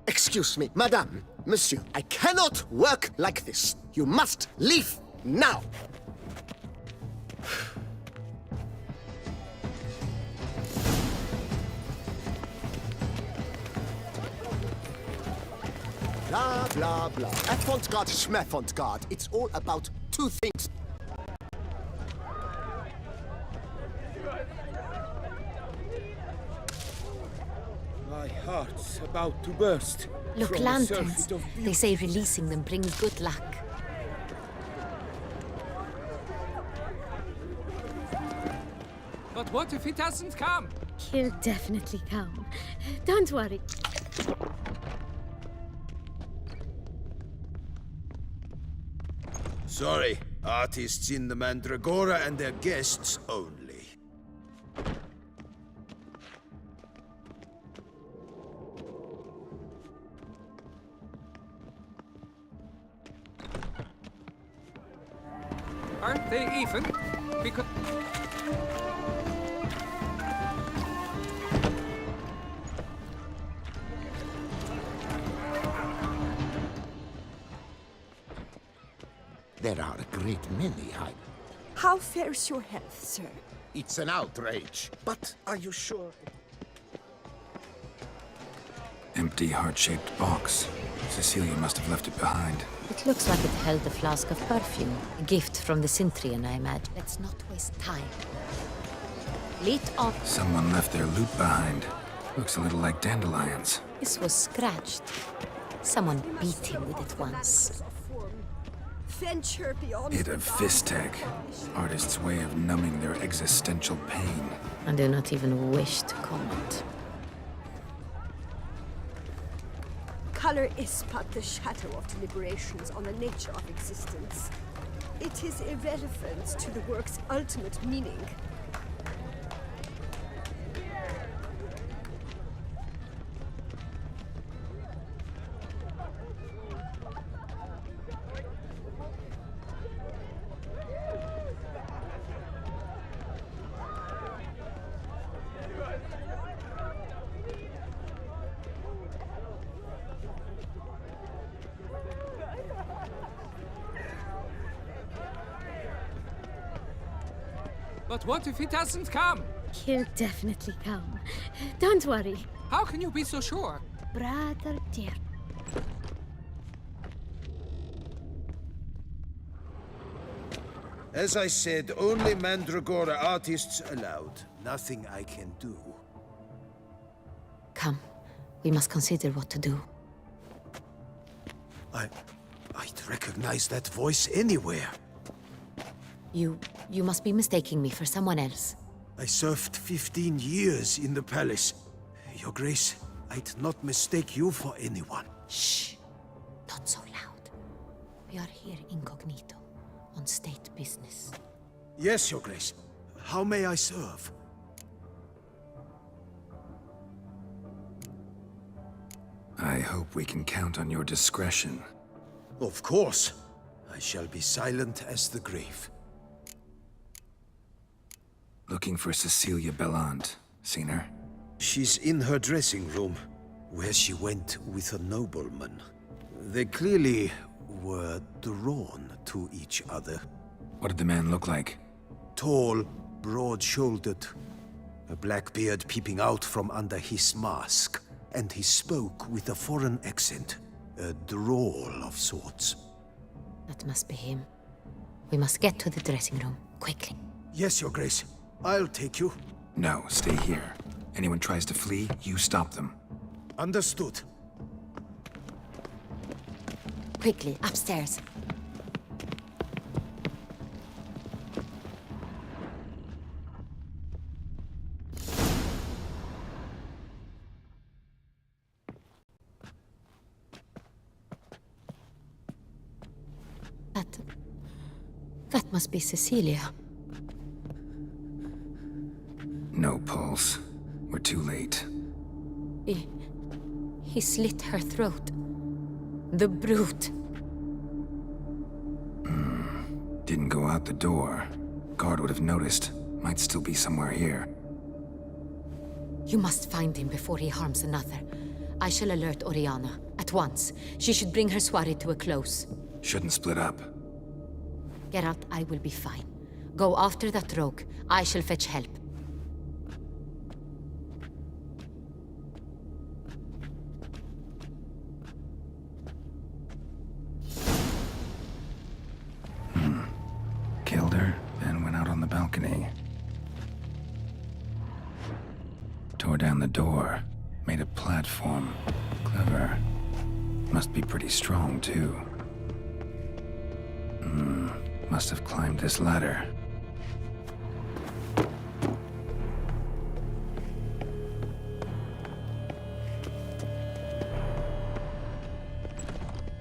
Excuse me, madame, monsieur, I cannot work like this. You must leave now! Blah, blah, blah. Avant-garde, schmavant-garde. It's all about two things. My heart's about to burst. Look, from the lanterns. surfeit of They say releasing them brings good luck. But what if he doesn't come? He'll definitely come. Don't worry. Sorry, artists in the Mandragora and their guests only. Aren't they even? Because... There are a great many. How fares your health, sir? It's an outrage. But are you sure? Empty heart-shaped box. Cecilia must have left it behind. It looks like it held a flask of perfume. A gift from the Cintrian, I imagine. Let's not waste time. Lead off. Someone left their loot behind. Looks a little like dandelions. This was scratched. Someone beat him with it once. Venture beyond Hit of Fistech. Artist's way of numbing their existential pain. I do not even wish to comment. Color is but the shadow of deliberations on the nature of existence. It is irrelevant to the work's ultimate meaning. But what if he doesn't come? He'll definitely come. Don't worry. How can you be so sure? Brother dear. As I said, only Mandragora artists allowed. Nothing I can do. We must consider what to do. I'd recognize that voice anywhere. You must be mistaking me for someone else. I served 15 years in the palace. Your Grace, I'd not mistake you for anyone. Shh! Not so loud. We are here incognito, on state business. Yes, Your Grace. How may I serve? I hope we can count on your discretion. Of course. I shall be silent as the grave. Looking for Cecilia Bellant. Seen her? She's in her dressing room, where she went with a nobleman. They clearly were drawn to each other. What did the man look like? Tall, broad-shouldered, a black beard peeping out from under his mask. And he spoke with a foreign accent, a drawl of sorts. That must be him. We must get to the dressing room, quickly. Yes, Your Grace. I'll take you. No, stay here. Anyone tries to flee, you stop them. Understood. Quickly, upstairs. That must be Cecilia. No pulse. We're too late. He slit her throat. The brute. Didn't go out the door. Guard would have noticed. Might still be somewhere here. You must find him before he harms another. I shall alert Oriana. At once. She should bring her soirée to a close. Shouldn't split up. Geralt, I will be fine. Go after that rogue. I shall fetch help. Killed her, then went out on the balcony. Tore down the door. Made a platform. Clever. Must be pretty strong, too. Must have climbed this ladder.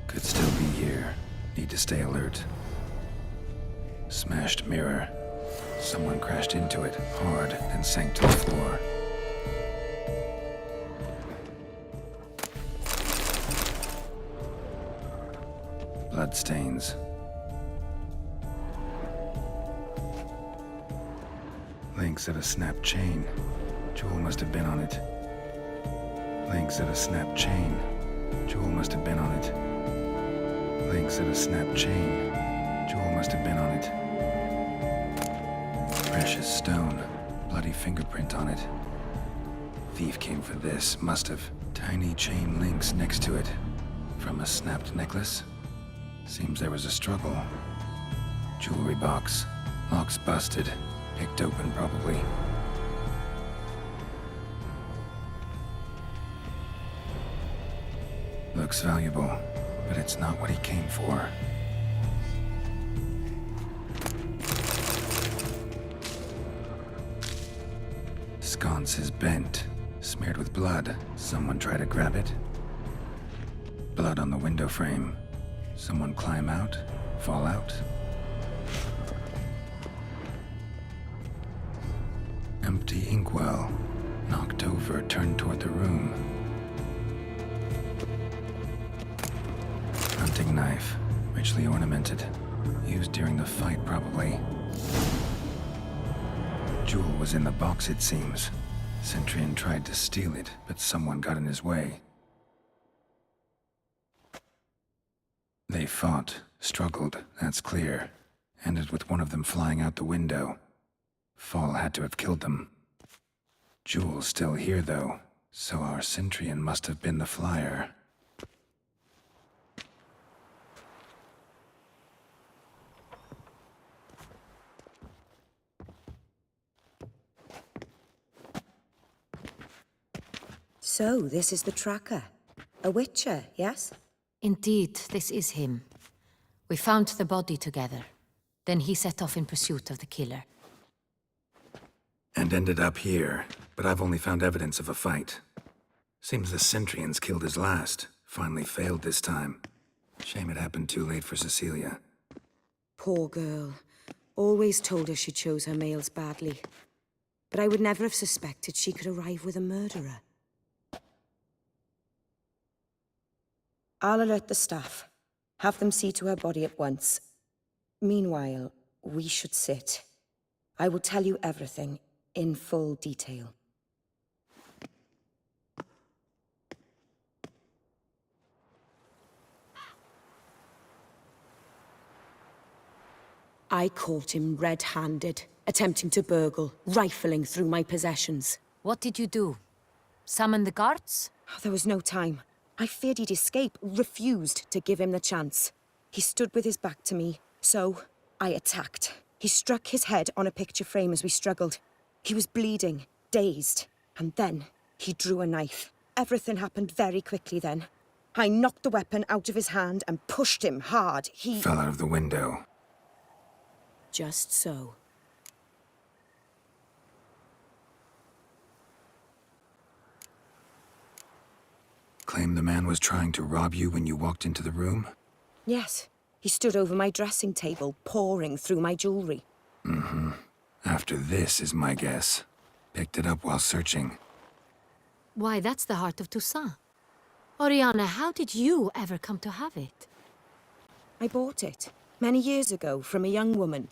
Could still be here. Need to stay alert. Smashed mirror. Someone crashed into it hard, then sank to the floor. Bloodstains. Links of a snapped chain. Jewel must have been on it. Links of a snapped chain. Jewel must have been on it. Links of a snapped chain. Jewel must have been on it. Precious stone. Bloody fingerprint on it. Thief came for this. Must have. Tiny chain links next to it. From a snapped necklace? Seems there was a struggle. Jewelry box. Lock's busted. Picked open, probably. Looks valuable, but it's not what he came for. Sconce is bent, smeared with blood. Someone try to grab it. Blood on the window frame. Someone climb out, fall out. Empty inkwell. Knocked over, turned toward the room. Hunting knife. Richly ornamented. Used during the fight, probably. Jewel was in the box, it seems. Centurion tried to steal it, but someone got in his way. They fought, struggled, that's clear. Ended with one of them flying out the window. Fall had to have killed them. Jewel's still here, though, so our Centurion must have been the flyer. So, this is the tracker. A witcher, yes? Indeed, this is him. We found the body together. Then he set off in pursuit of the killer. And ended up here, but I've only found evidence of a fight. Seems the Centrians killed his last. Finally failed this time. Shame it happened too late for Cecilia. Poor girl. Always told her she chose her males badly. But I would never have suspected she could arrive with a murderer. I'll alert the staff. Have them see to her body at once. Meanwhile, we should sit. I will tell you everything, in full detail. I caught him red-handed, attempting to burgle, rifling through my possessions. What did you do? Summon the guards? There was no time. I feared he'd escape, refused to give him the chance. He stood with his back to me, so I attacked. He struck his head on a picture frame as we struggled. He was bleeding, dazed, and then he drew a knife. Everything happened very quickly then. I knocked the weapon out of his hand and pushed him hard. He fell out of the window. Just so. Claim the man was trying to rob you when you walked into the room? Yes. He stood over my dressing table, pouring through my jewelry. Mm-hmm. After this is my guess. Picked it up while searching. Why, that's the heart of Toussaint. Oriana, how did you ever come to have it? I bought it, many years ago, from a young woman.